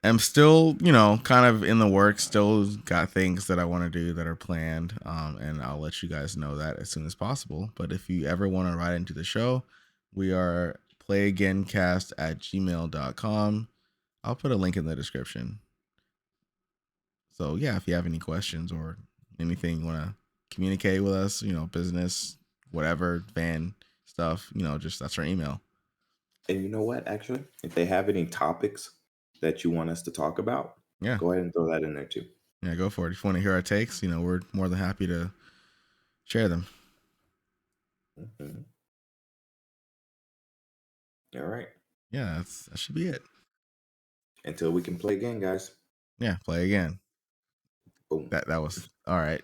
Speaker 1: am still, kind of in the works. Still got things that I want to do that are planned. And I'll let you guys know that as soon as possible. But if you ever want to write into the show, we are playagaincast@gmail.com. I'll put a link in the description. So yeah, if you have any questions or anything you want to communicate with us, business, whatever, fan stuff, just that's our email.
Speaker 2: And you know what? Actually, if they have any topics that you want us to talk about,
Speaker 1: Yeah.
Speaker 2: go ahead and throw that in there too.
Speaker 1: Yeah, go for it. If you want to hear our takes, we're more than happy to share them.
Speaker 2: Mhm. All right.
Speaker 1: Yeah, that should be it.
Speaker 2: Until we can play again, guys.
Speaker 1: Yeah, play again.
Speaker 2: Boom.
Speaker 1: That was all right.